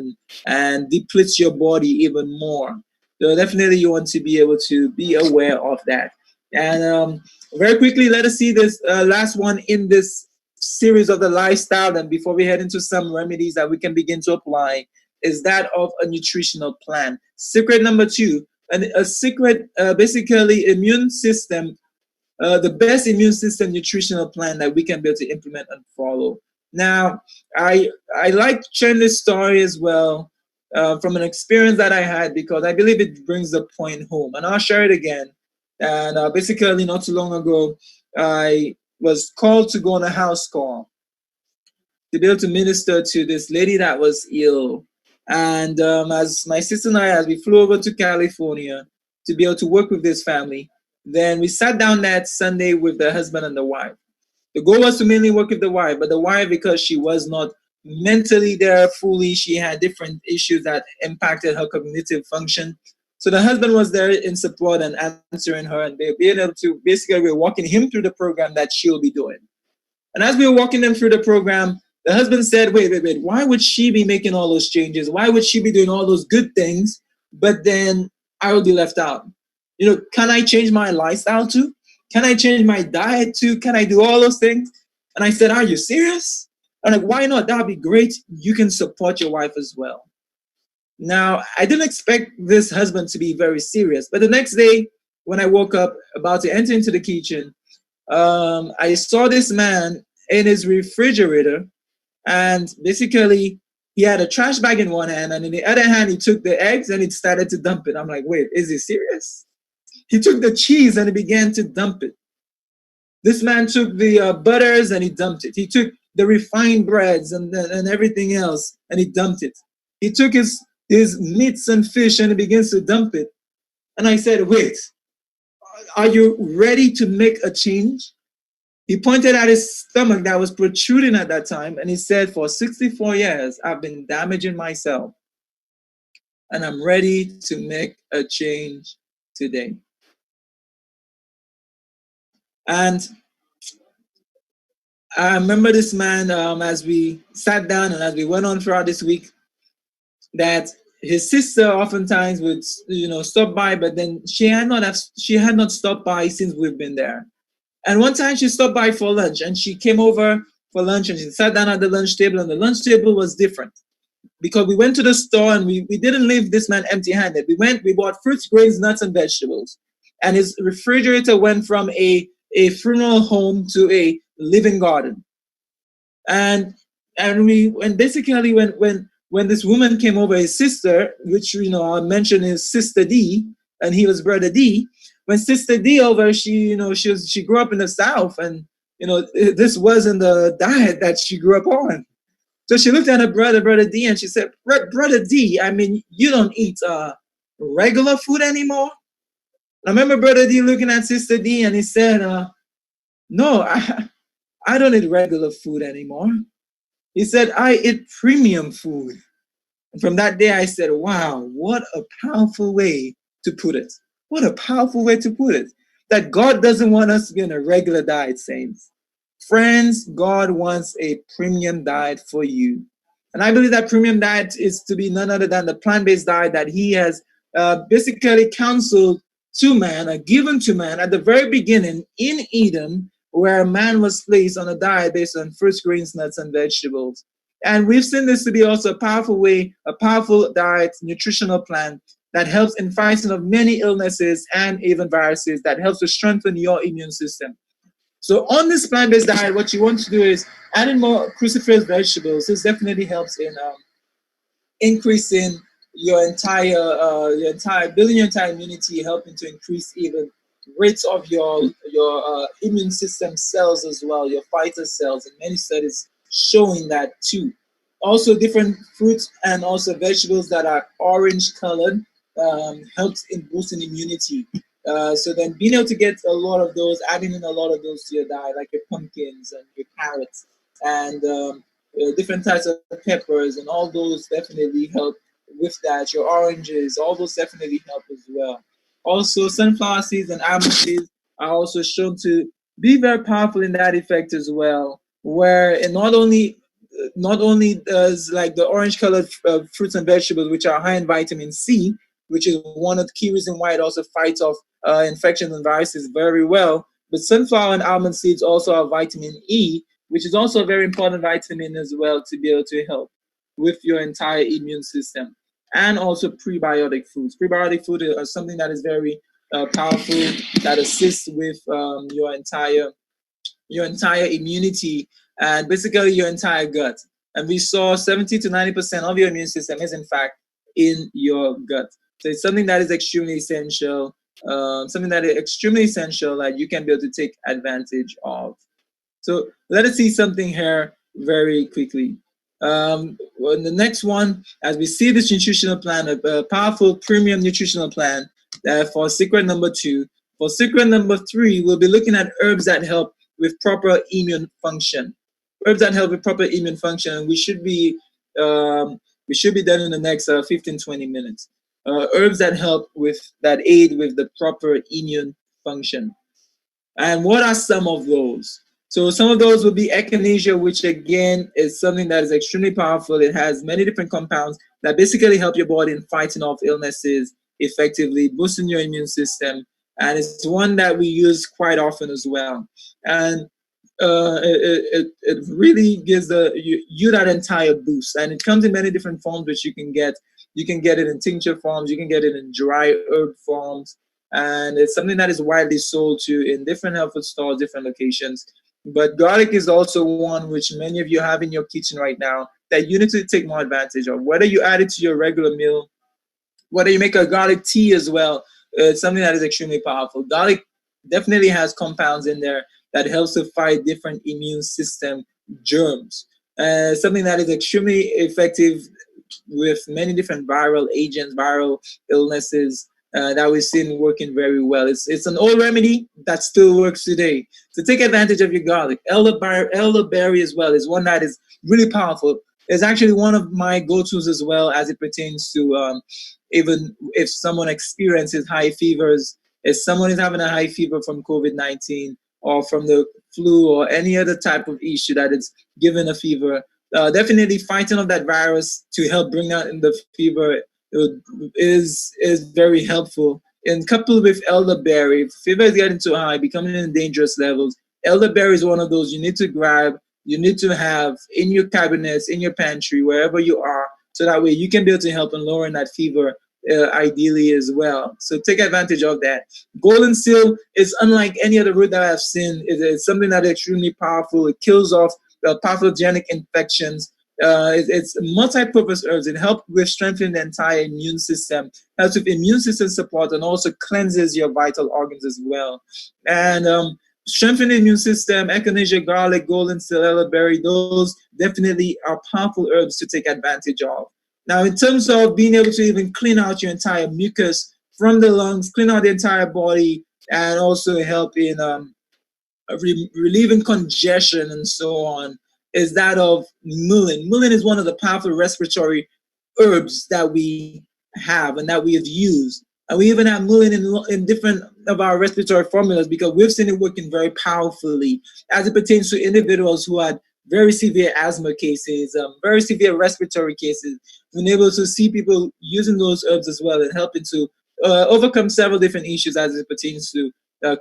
and depletes your body even more. So definitely you want to be able to be aware of that. And very quickly, let us see this last one in this series of the lifestyle. And before we head into some remedies that we can begin to apply, is that of a nutritional plan. Secret number two, a secret, basically immune system, the best immune system nutritional plan that we can be able to implement and follow. Now, I like sharing this story as well from an experience that I had because I believe it brings the point home, and I'll share it again. And basically, not too long ago, I was called to go on a house call to be able to minister to this lady that was ill. And as my sister and I, as we flew over to California to be able to work with this family, then we sat down that Sunday with the husband and the wife. The goal was to mainly work with the wife, but the wife, because she was not mentally there fully, she had different issues that impacted her cognitive function. So the husband was there in support and answering her, and they being able to basically we're walking him through the program that she'll be doing. And as we were walking them through the program, the husband said, wait, why would she be making all those changes? Why would she be doing all those good things, but then I will be left out? Can I change my lifestyle too? Can I change my diet too? Can I do all those things? And I said, are you serious? I'm like, why not? That'd be great. You can support your wife as well. Now, I didn't expect this husband to be very serious, but the next day, when I woke up about to enter into the kitchen, I saw this man in his refrigerator, and basically he had a trash bag in one hand, and in the other hand he took the eggs and he started to dump it. I'm like, wait, is he serious? He took the cheese and he began to dump it. This man took the butters and he dumped it. He took the refined breads and everything else and he dumped it. He took his meats and fish and he begins to dump it. And I said, wait, are you ready to make a change? He pointed at his stomach that was protruding at that time, and he said, for 64 years, I've been damaging myself, and I'm ready to make a change today. And I remember this man, as we sat down and as we went on throughout this week, that his sister oftentimes would, stop by, but then she had not stopped by since we've been there. And one time she stopped by for lunch, and she came over for lunch and she sat down at the lunch table, and the lunch table was different because we went to the store and we didn't leave this man empty handed. We bought fruits, grains, nuts, and vegetables. And his refrigerator went from a funeral home to a living garden. And and basically when this woman came over, his sister, which I mentioned is Sister D, and he was Brother D. When Sister D over, she grew up in the South, and this wasn't the diet that she grew up on. So she looked at her Brother D, and she said, Brother D, I mean, you don't eat regular food anymore? I remember Brother D looking at Sister D, and he said, no, I don't eat regular food anymore. He said, I eat premium food. And from that day, I said, wow, what a powerful way to put it. What a powerful way to put it. That God doesn't want us to be on a regular diet, saints. Friends, God wants a premium diet for you. And I believe that premium diet is to be none other than the plant based diet that He has basically counseled to man, or given to man at the very beginning in Eden, where man was placed on a diet based on fruits, grains, nuts, and vegetables. And we've seen this to be also a powerful way, a powerful diet, nutritional plan that helps in fighting of many illnesses and even viruses, that helps to strengthen your immune system. So on this plant-based diet, what you want to do is adding more cruciferous vegetables. This definitely helps in increasing building your entire immunity, helping to increase even rates of your immune system cells as well, your fighter cells, and many studies showing that too. Also, different fruits and also vegetables that are orange colored helps in boosting immunity. So then being able to get a lot of those, adding in a lot of those to your diet, like your pumpkins and your carrots and different types of peppers, and all those definitely help with that. Your oranges, all those definitely help as well. Also, sunflower seeds and almond seeds are also shown to be very powerful in that effect as well. Where it not only does like the orange colored fruits and vegetables, which are high in vitamin C, which is one of the key reasons why it also fights off infections and viruses very well. But sunflower and almond seeds also have vitamin E, which is also a very important vitamin as well to be able to help with your entire immune system. And also prebiotic foods. Prebiotic food is something that is very powerful, that assists with your entire immunity and basically your entire gut. And we saw 70 to 90% of your immune system is in fact in your gut. So it's something that is extremely essential, that you can be able to take advantage of. So let us see something here very quickly. The next one, as we see this nutritional plan, a powerful premium nutritional plan for secret number two. For secret number three, we'll be looking at herbs that help with proper immune function. Herbs that help with proper immune function. Um, we should be done in the next 15, 20 minutes. Herbs that help with that aid with the proper immune function. And what are some of those? So some of those would be echinacea, which again is something that is extremely powerful. It has many different compounds that basically help your body in fighting off illnesses effectively, boosting your immune system. And it's one that we use quite often as well. And it really gives you that entire boost. And it comes in many different forms, which you can get. You can get it in tincture forms, you can get it in dry herb forms, and it's something that is widely sold to in different health food stores, different locations. But garlic is also one which many of you have in your kitchen right now that you need to take more advantage of. Whether you add it to your regular meal, whether you make a garlic tea as well, it's something that is extremely powerful. Garlic definitely has compounds in there that helps to fight different immune system germs. Something that is extremely effective with many different viral agents, viral illnesses that we've seen working very well. It's an old remedy that still works today. So take advantage of your garlic. Elderberry as well is one that is really powerful. It's actually one of my go-tos as well as it pertains to even if someone experiences high fevers, if someone is having a high fever from COVID-19 or from the flu or any other type of issue that is given a fever, definitely fighting off that virus to help bring out the fever is very helpful. And coupled with elderberry, if fever is getting too high, becoming in dangerous levels, elderberry is one of those you need to grab, you need to have in your cabinets, in your pantry, wherever you are, so that way you can be able to help in lowering that fever ideally as well. So take advantage of that. Golden seal is unlike any other root that I've seen. It's something that is extremely powerful. It kills off pathogenic infections. It's multi-purpose herbs. It helps with strengthening the entire immune system, helps with immune system support, and also cleanses your vital organs as well. And strengthening the immune system, echinacea, garlic, golden seal, elderberry, those definitely are powerful herbs to take advantage of. Now, in terms of being able to even clean out your entire mucus from the lungs, clean out the entire body, and also help in relieving congestion and so on, is that of mullein. Mullein is one of the powerful respiratory herbs that we have and that we have used. And we even have mullein in different of our respiratory formulas because we've seen it working very powerfully as it pertains to individuals who had very severe asthma cases, very severe respiratory cases. We've been able to see people using those herbs as well and helping to overcome several different issues as it pertains to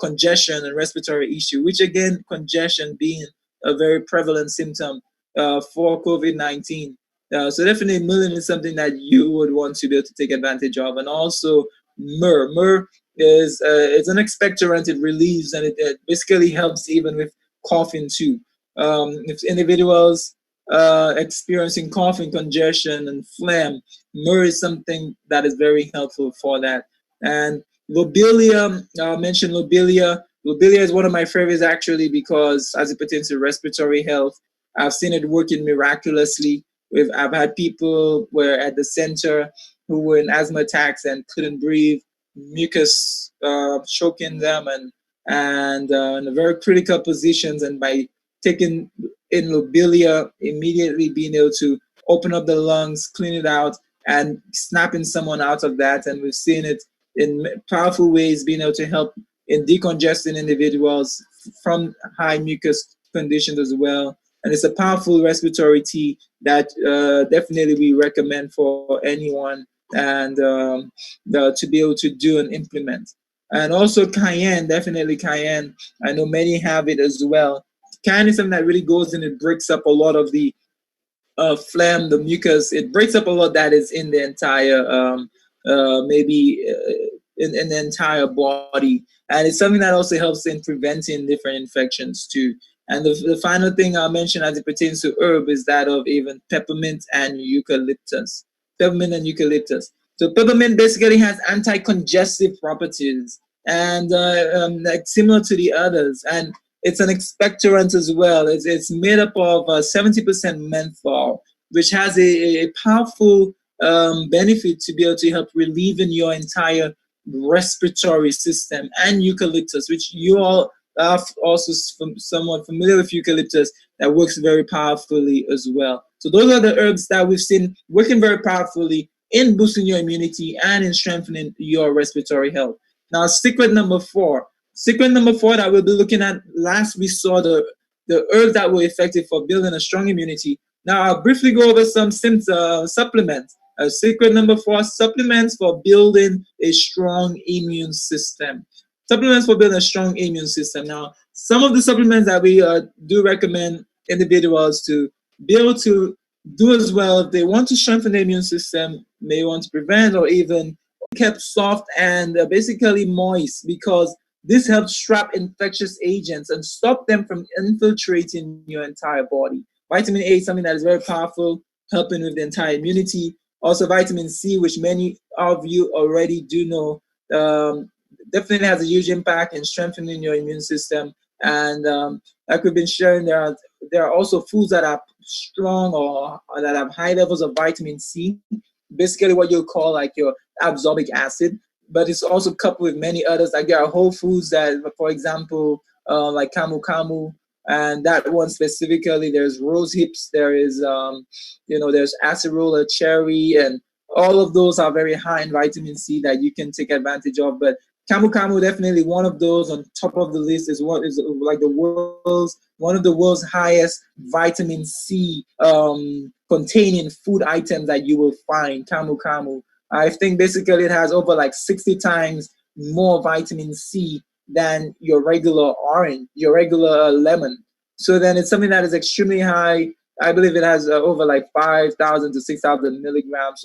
congestion and respiratory issue, which again, congestion being a very prevalent symptom for COVID-19. So definitely mullein is something that you would want to be able to take advantage of. And also myrrh. Myrrh is it's an expectorant. It relieves and it basically helps even with coughing too. If individuals experiencing coughing, congestion, and phlegm, myrrh is something that is very helpful for that. And lobelia, I mentioned lobelia. Lobelia is one of my favorites actually because as it pertains to respiratory health, I've seen it working miraculously. I've had people where at the center who were in asthma attacks and couldn't breathe, mucus choking them, and in very critical positions. And by taking in lobelia, immediately being able to open up the lungs, clean it out, and snapping someone out of that. And we've seen it in powerful ways, being able to help in decongesting individuals from high mucus conditions as well. And it's a powerful respiratory tea that definitely we recommend for anyone and to be able to do and implement. And also cayenne, definitely cayenne. I know many have it as well. Cayenne is something that really goes in. It breaks up a lot of the phlegm, the mucus. It breaks up a lot that is in the entire maybe in the entire body, and it's something that also helps in preventing different infections too. And the final thing I'll mention as it pertains to herb is that of even peppermint and eucalyptus. Peppermint and eucalyptus. So peppermint basically has anti-congestive properties and like similar to the others, and it's an expectorant as well. It's made up of 70% menthol. which has a powerful benefit to be able to help relieving your entire respiratory system, and eucalyptus, which you all are also somewhat familiar with eucalyptus, that works very powerfully as well. So those are the herbs that we've seen working very powerfully in boosting your immunity and in strengthening your respiratory health. Now, secret number four. Secret number four that we'll be looking at, last we saw the herbs that were effective for building a strong immunity. Now, I'll briefly go over some supplements. Secret number four, supplements for building a strong immune system. Supplements for building a strong immune system. Now, some of the supplements that we do recommend individuals to be able to do as well if they want to strengthen the immune system, may want to prevent or even kept soft and basically moist, because this helps trap infectious agents and stop them from infiltrating your entire body. Vitamin A is something that is very powerful, helping with the entire immunity. Also, vitamin C, which many of you already do know, definitely has a huge impact in strengthening your immune system. And like we've been sharing, there are also foods that are strong or that have high levels of vitamin C, basically what you'll call like your absorbic acid. But it's also coupled with many others. Like there are whole foods that, for example, like camu camu, and that one specifically, there's rose hips, there is, there's acerola cherry, and all of those are very high in vitamin C that you can take advantage of. But camu camu, definitely one of those on top of the list, is what is like one of the world's highest vitamin C containing food items that you will find. Camu camu, I think basically it has over like 60 times more vitamin C than your regular orange, your regular lemon. So then it's something that is extremely high. I believe it has over like 5,000 to 6,000 milligrams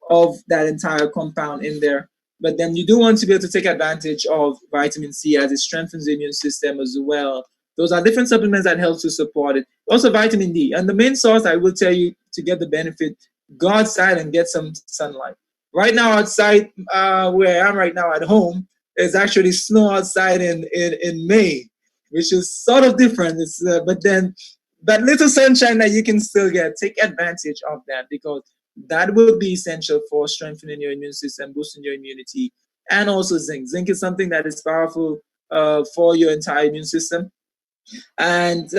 of that entire compound in there. But then you do want to be able to take advantage of vitamin C as it strengthens the immune system as well. Those are different supplements that help to support it. Also, vitamin D. And the main source I will tell you to get the benefit, go outside and get some sunlight. Right now, outside where I am right now at home, there's actually snow outside in May, which is sort of different. But then that little sunshine that you can still get, take advantage of that, because that will be essential for strengthening your immune system, boosting your immunity, and also zinc. Zinc is something that is powerful for your entire immune system. And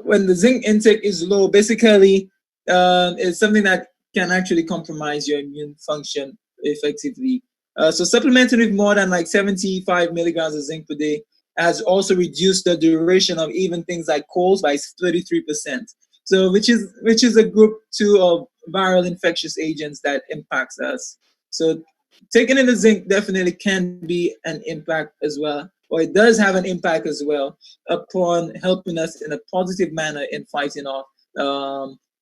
when the zinc intake is low, basically, it's something that can actually compromise your immune function effectively. So supplementing with more than like 75 milligrams of zinc per day has also reduced the duration of even things like colds by 33%. So which is a group two of viral infectious agents that impacts us. So taking in the zinc definitely can be an impact as well, or it does have an impact as well upon helping us in a positive manner in fighting off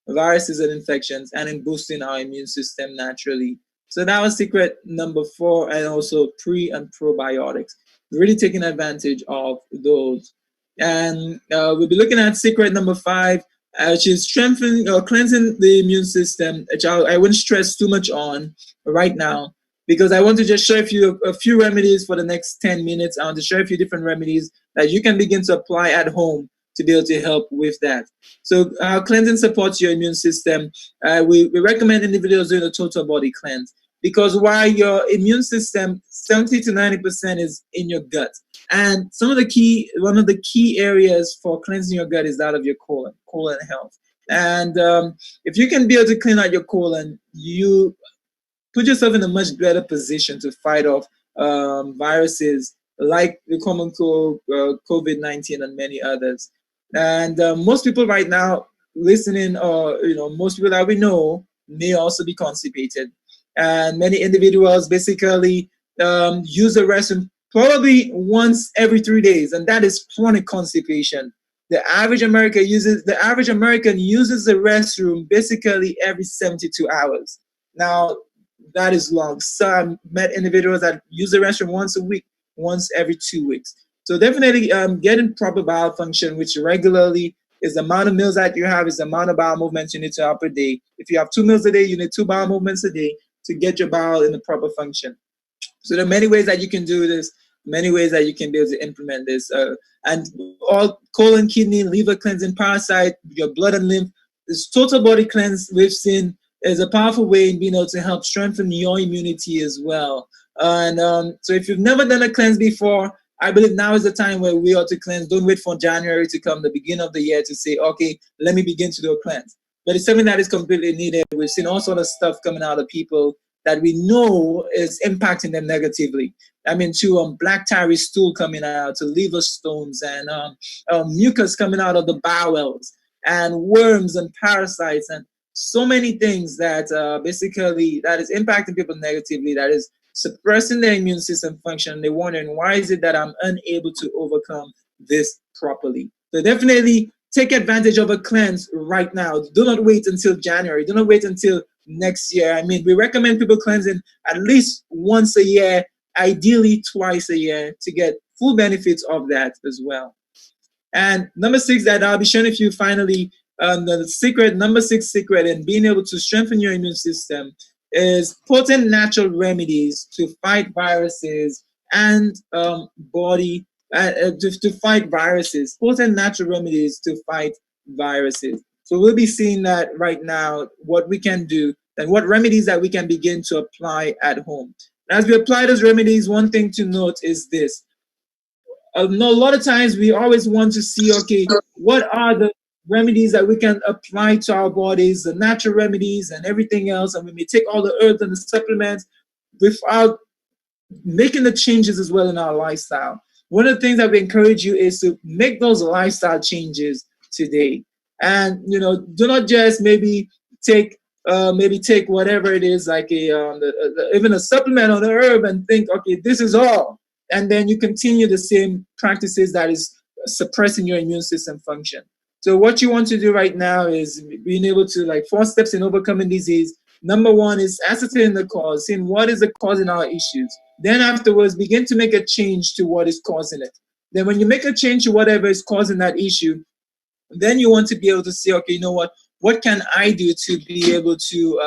viruses and infections and in boosting our immune system naturally. So that was secret number four, and also pre and probiotics. Really taking advantage of those. And we'll be looking at secret number five, which is strengthening or cleansing the immune system, which I wouldn't stress too much on right now, because I want to just share a few remedies for the next 10 minutes. I want to share a few different remedies that you can begin to apply at home to be able to help with that. So cleansing supports your immune system. We recommend individuals doing a total body cleanse, because while your immune system, 70 to 90% is in your gut. And one of the key areas for cleansing your gut is that of your colon health. And if you can be able to clean out your colon, you put yourself in a much better position to fight off viruses like the common cold, COVID-19, and many others. And most people right now listening, or most people that we know, may also be constipated. And many individuals basically use the restroom probably once every 3 days, and that is chronic constipation. The average American uses the restroom basically every 72 hours. Now, that is long. Some met individuals that use the restroom once a week, once every 2 weeks. So definitely getting proper bowel function, which regularly is the amount of meals that you have, is the amount of bowel movements you need to have per day. If you have 2 meals a day, you need 2 bowel movements a day to get your bowel in the proper function. So there are many ways that you can do this, many ways that you can be able to implement this. And all colon, kidney, liver cleansing, parasite, your blood and lymph, this total body cleanse we've seen is a powerful way in being able to help strengthen your immunity as well. And so if you've never done a cleanse before, I believe now is the time where we ought to cleanse. Don't wait for January to come, the beginning of the year, to say, okay, let me begin to do a cleanse. But it's something that is completely needed. We've seen all sort of stuff coming out of people that we know is impacting them negatively. I mean, to black tarry stool coming out, to liver stones, and mucus coming out of the bowels, and worms and parasites, and so many things that basically that is impacting people negatively, that is suppressing their immune system function. They're wondering, why is it that I'm unable to overcome this properly? So definitely take advantage of a cleanse right now. Do not wait until January. Do not wait until next year. I mean, we recommend people cleansing at least once a year, ideally twice a year, to get full benefits of that as well. And number six, that I'll be sharing with you finally, the secret, number six secret in being able to strengthen your immune system is potent natural remedies to fight viruses and to fight viruses, potent natural remedies to fight viruses. So we'll be seeing that right now, what we can do and what remedies that we can begin to apply at home. As we apply those remedies, one thing to note is this. No, a lot of times we always want to see, okay, what are the remedies that we can apply to our bodies, the natural remedies and everything else, and we may take all the herbs and the supplements without making the changes as well in our lifestyle. One of the things that we encourage you is to make those lifestyle changes today, and do not just maybe take whatever it is, like even a supplement or the herb, and think, okay, this is all, and then you continue the same practices that is suppressing your immune system function. So what you want to do right now is being able to, like, 4 steps in overcoming disease. Number one is ascertain the cause, seeing what is the cause in our issues. Then afterwards, begin to make a change to what is causing it. Then when you make a change to whatever is causing that issue, then you want to be able to say, okay, you know what can I do to be able to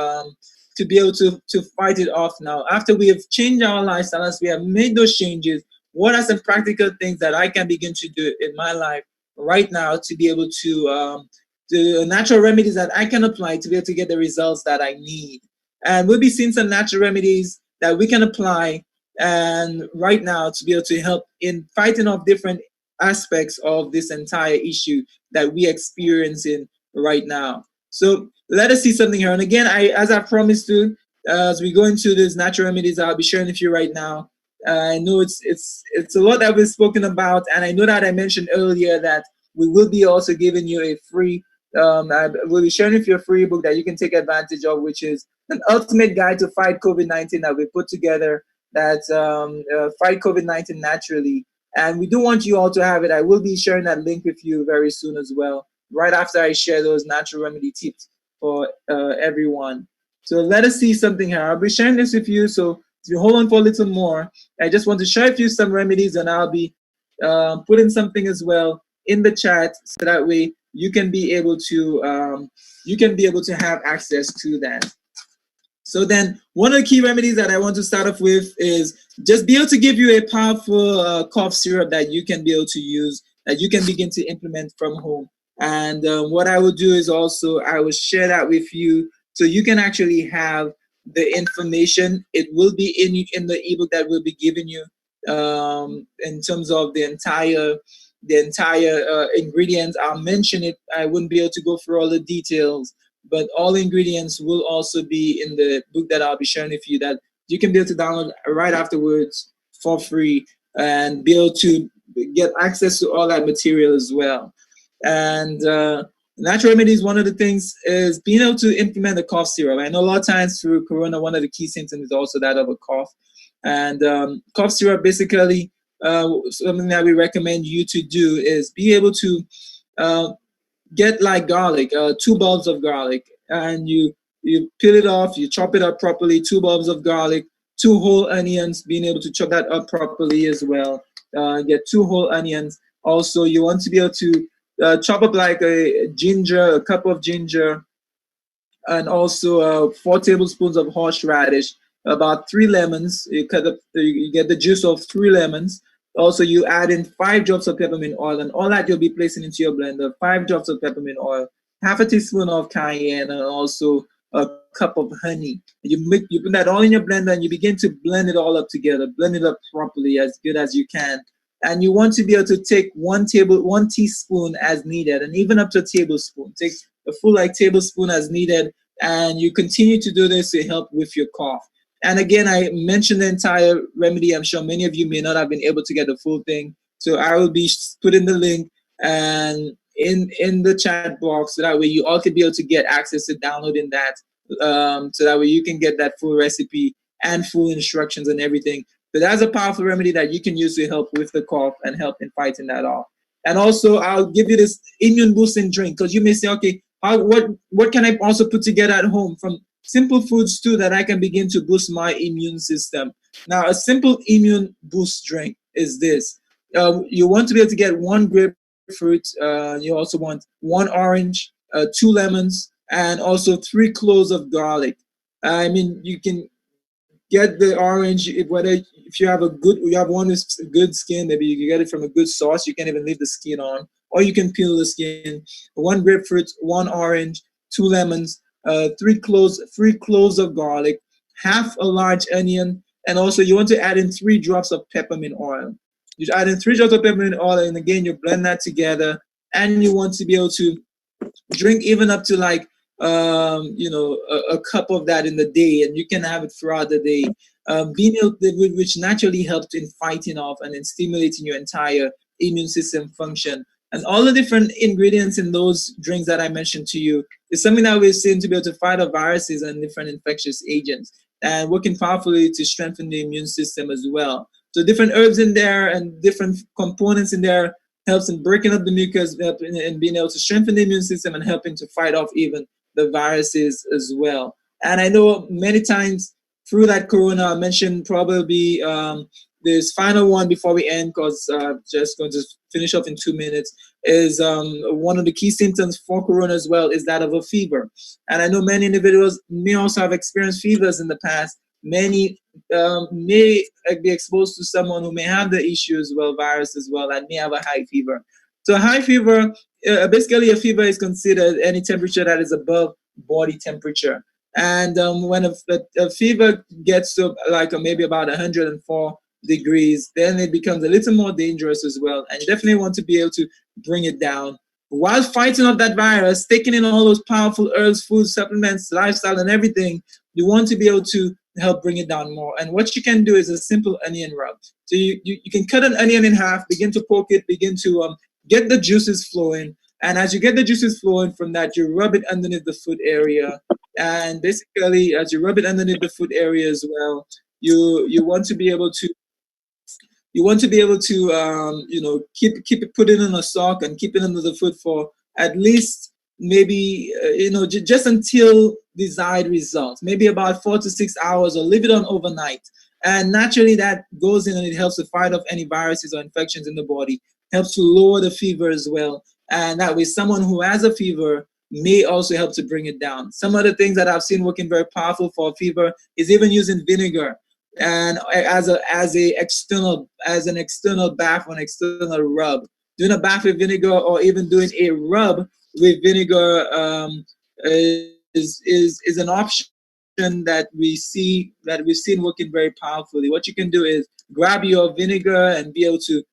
fight it off now? After we have changed our lifestyle, as we have made those changes, what are some practical things that I can begin to do in my life right now to be able to the natural remedies that I can apply to be able to get the results that I need? And we'll be seeing some natural remedies that we can apply and right now to be able to help in fighting off different aspects of this entire issue that we experience in right now. So let us see something here. And again, as I promised to, as we go into these natural remedies, I'll be sharing with you right now. I know it's a lot that we've spoken about, and I know that I mentioned earlier that we will be also giving you a free. I will be sharing with you a free book that you can take advantage of, which is an ultimate guide to fight COVID-19 that we put together. That fight COVID-19 naturally. And we do want you all to have it. I will be sharing that link with you very soon as well, right after I share those natural remedy tips for everyone. So let us see something here. I'll be sharing this with you. So if you hold on for a little more, I just want to share with you some remedies, and I'll be putting something as well in the chat, so that way you can be able to have access to that. So then one of the key remedies that I want to start off with is just be able to give you a powerful cough syrup that you can be able to use, that you can begin to implement from home. And what I will do is also I will share that with you so you can actually have the information. It will be in the ebook that we'll be giving you in terms of the entire ingredients. I'll mention it. I wouldn't be able to go through all the details, but all ingredients will also be in the book that I'll be sharing with you, that you can be able to download right afterwards for free and be able to get access to all that material as well. And natural remedies, one of the things is being able to implement the cough syrup. I know a lot of times through Corona, one of the key symptoms is also that of a cough. And cough syrup, basically, something that we recommend you to do is be able to get like garlic, 2 bulbs of garlic, and you peel it off, you chop it up properly, 2 bulbs of garlic, 2 whole onions, being able to chop that up properly as well. Get 2 whole onions. Also, you want to be able to chop up like a cup of ginger, and also 4 tablespoons of horseradish, about 3 lemons. You cut up, you get the juice of 3 lemons. Also, you add in 5 drops of peppermint oil, and all that you'll be placing into your blender. 5 drops of peppermint oil, half a teaspoon of cayenne, and also a cup of honey. You put that all in your blender and you begin to blend it all up together, blend it up properly as good as you can. And you want to be able to take 1 teaspoon as needed, and even up to a tablespoon. Take a full like tablespoon as needed, and you continue to do this to help with your cough. And again, I mentioned the entire remedy. I'm sure many of you may not have been able to get the full thing, so I will be putting the link and in the chat box, so that way you all could be able to get access to downloading that, so that way you can get that full recipe and full instructions and everything. But that's a powerful remedy that you can use to help with the cough and help in fighting that off. And also, I'll give you this immune boosting drink, because you may say, okay, what can I also put together at home from simple foods too, that I can begin to boost my immune system. Now, a simple immune boost drink is this. You want to be able to get 1 grapefruit. You also want 1 orange, 2 lemons, and also 3 cloves of garlic. I mean, you can get the orange, whether if you have one with good skin, maybe you can get it from a good source. You can even leave the skin on, or you can peel the skin. 1 grapefruit, 1 orange, 2 lemons, 3 cloves of garlic, half a large onion, and also you want to add in 3 drops of peppermint oil. You add in 3 drops of peppermint oil, and again you blend that together, and you want to be able to drink even up to like a cup of that in the day, and you can have it throughout the day. Being able, which naturally helps in fighting off and in stimulating your entire immune system function. And all the different ingredients in those drinks that I mentioned to you is something that we're seeing to be able to fight off viruses and different infectious agents, and working powerfully to strengthen the immune system as well. So different herbs in there and different components in there helps in breaking up the mucus and being able to strengthen the immune system and helping to fight off even the viruses as well. And I know many times through that corona, I mentioned probably this final one before we end, because just going to finish off in 2 minutes, is one of the key symptoms for corona as well is that of a fever. And I know many individuals may also have experienced fevers in the past. Many may be exposed to someone who may have the issue as well, virus as well, and may have a high fever. So high fever, basically a fever is considered any temperature that is above body temperature. And when a fever gets to like maybe about 104 degrees, then it becomes a little more dangerous as well. And you definitely want to be able to bring it down. While fighting off that virus, taking in all those powerful herbs, food, supplements, lifestyle, and everything, you want to be able to help bring it down more. And what you can do is a simple onion rub. So you can cut an onion in half, begin to poke it, begin to get the juices flowing. And as you get the juices flowing from that, you rub it underneath the foot area. And basically, as you rub it underneath the foot area as well, you want to be able to keep it put it in a sock and keep it under the foot for at least maybe just until desired results, maybe about 4 to 6 hours, or leave it on overnight. And naturally that goes in and it helps to fight off any viruses or infections in the body, helps to lower the fever as well. And that way someone who has a fever may also help to bring it down. Some other things that I've seen working very powerful for fever is even using vinegar and as an external bath or an external rub. Doing a bath with vinegar or even doing a rub with vinegar is an option that we've seen working very powerfully. What you can do is grab your vinegar and be able to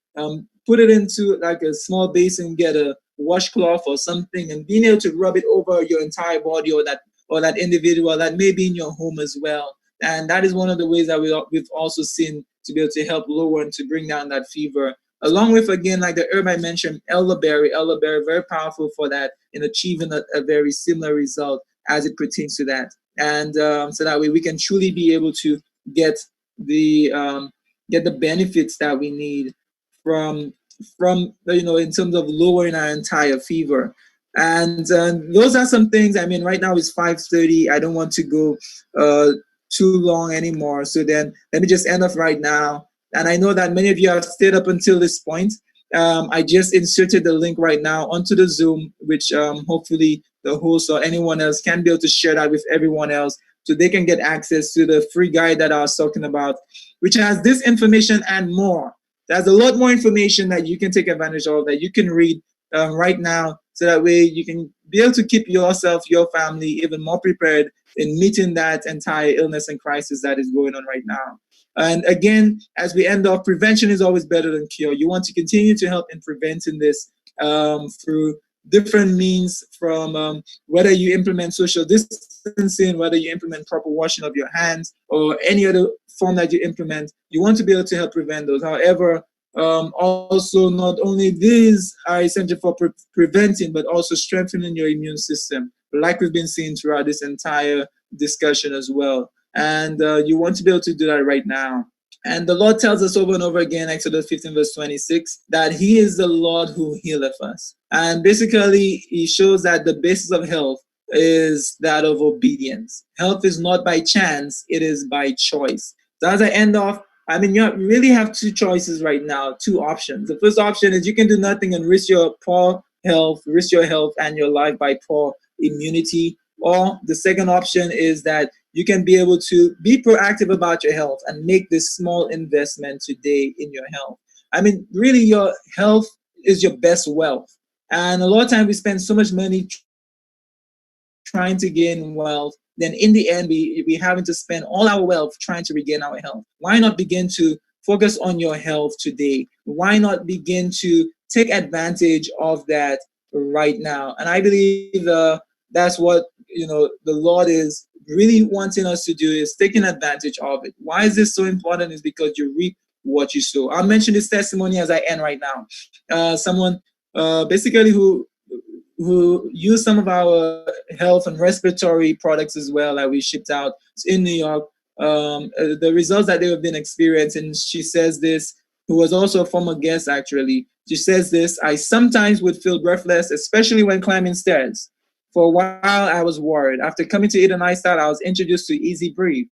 put it into like a small basin, get a washcloth or something, and being able to rub it over your entire body, or that individual that may be in your home as well. And that is one of the ways that we've also seen to be able to help lower and to bring down that fever. Along with, again, like the herb I mentioned, elderberry, very powerful for that in achieving a very similar result as it pertains to that. And so that way we can truly be able to get the benefits that we need from in terms of lowering our entire fever. And those are some things. I mean, right now it's 5:30. I don't want to go too long anymore. So then let me just end off right now. And I know that many of you have stayed up until this point. I just inserted the link right now onto the Zoom, which hopefully the host or anyone else can be able to share that with everyone else so they can get access to the free guide that I was talking about, which has this information and more. There's a lot more information that you can take advantage of, that you can read right now, so that way you can be able to keep yourself, your family, even more prepared in meeting that entire illness and crisis that is going on right now. And again, as we end off, prevention is always better than cure. You want to continue to help in preventing this through different means, from whether you implement social distancing, whether you implement proper washing of your hands, or any other form that you implement. You want to be able to help prevent those. However, also, not only these are essential for preventing, but also strengthening your immune system, like we've been seeing throughout this entire discussion as well. And you want to be able to do that right now. And the Lord tells us over and over again, Exodus 15, verse 26, that He is the Lord who healeth us. And basically, He shows that the basis of health is that of obedience. Health is not by chance, it is by choice. So as I end off, I mean, you really have two choices right now, two options. The first option is you can do nothing and risk your poor health, risk your health and your life by poor immunity. Or the second option is that you can be able to be proactive about your health and make this small investment today in your health. I mean, really, your health is your best wealth. And a lot of times we spend so much money trying to gain wealth, then in the end, we having to spend all our wealth trying to regain our health. Why not begin to focus on your health today? Why not begin to take advantage of that right now? And I believe that's what the Lord is really wanting us to do, is taking advantage of it. Why is this so important? Is because you reap what you sow. I'll mention this testimony as I end right now. Someone basically who used some of our health and respiratory products as well that we shipped out in New York. The results that they have been experiencing, she says this, who was also a former guest actually. She says this: I sometimes would feel breathless, especially when climbing stairs. For a while, I was worried. After coming to Eat a Lifestyle, I was introduced to Easy Breathe.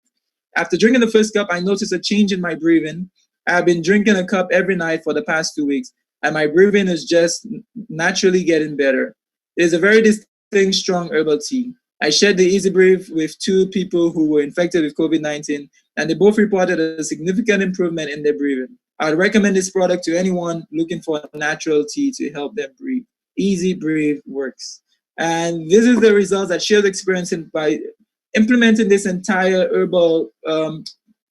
After drinking the first cup, I noticed a change in my breathing. I've been drinking a cup every night for the past 2 weeks, and my breathing is just naturally getting better. It is a very distinct, strong herbal tea. I shared the Easy Breathe with two people who were infected with COVID-19, and they both reported a significant improvement in their breathing. I would recommend this product to anyone looking for a natural tea to help them breathe. Easy Breathe works. And this is the results that she was experiencing by implementing this entire herbal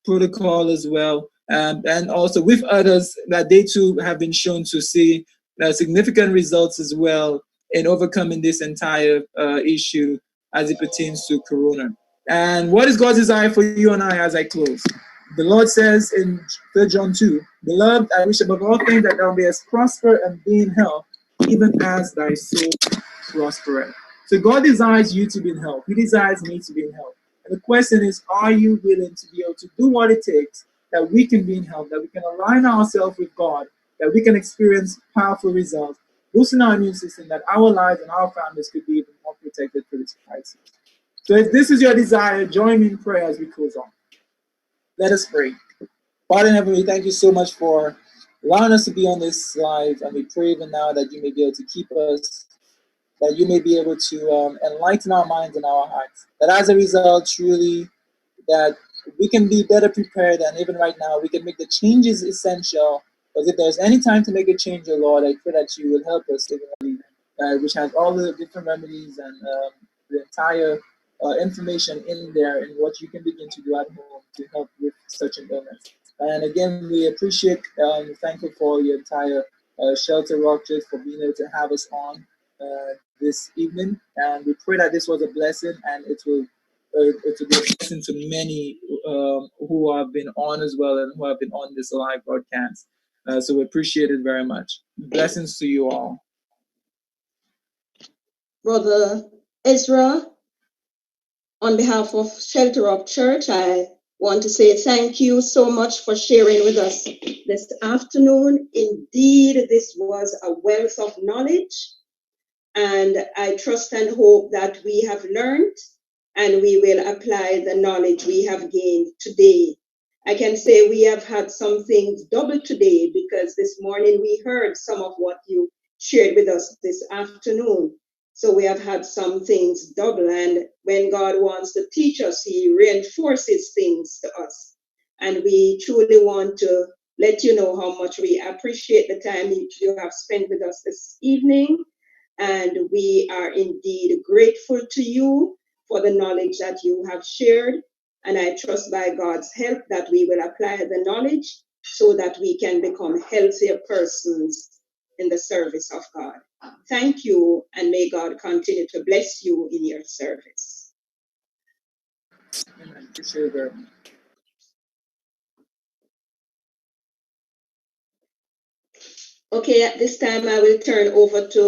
protocol as well, and also with others that they too have been shown to see significant results as well in overcoming this entire issue as it pertains to corona. And what is God's desire for you and I as I close? The Lord says in 3 John 2, Beloved, I wish above all things that thou mayest prosper and be in health, even as thy soul prospereth. So God desires you to be in health. He desires me to be in health. And the question is, are you willing to be able to do what it takes that we can be in health, that we can align ourselves with God, that we can experience powerful results, boosting our immune system, that our lives and our families could be even more protected for this crisis. So if this is your desire, join me in prayer as we close on. Let us pray. Father in heaven, we thank you so much for allowing us to be on this live, and we pray even now that you may be able to keep us, that you may be able to enlighten our minds and our hearts, that as a result, truly, that we can be better prepared, and even right now, we can make the changes essential. Because if there's any time to make a change, oh Lord, I pray that you will help us, which has all the different remedies and the entire information in there, and what you can begin to do at home to help with such an illness. And again, we appreciate, thankful for your entire Shelter Rock Church for being able to have us on this evening. And we pray that this was a blessing, and it will be a blessing to many who have been on as well, and who have been on this live broadcast. So we appreciate it very much. Blessings to you all. Brother Ezra, on behalf of Shelter Rock Church, I want to say thank you so much for sharing with us this afternoon. Indeed, this was a wealth of knowledge, and I trust and hope that we have learned and we will apply the knowledge we have gained today. I can say we have had some things double today, because this morning we heard some of what you shared with us this afternoon. So we have had some things double, and when God wants to teach us, he reinforces things to us. And we truly want to let you know how much we appreciate the time you have spent with us this evening. And we are indeed grateful to you for the knowledge that you have shared. And I trust by God's help that we will apply the knowledge so that we can become healthier persons in the service of God. Thank you, and may God continue to bless you in your service. Appreciate it very much. Okay, at this time I will turn over to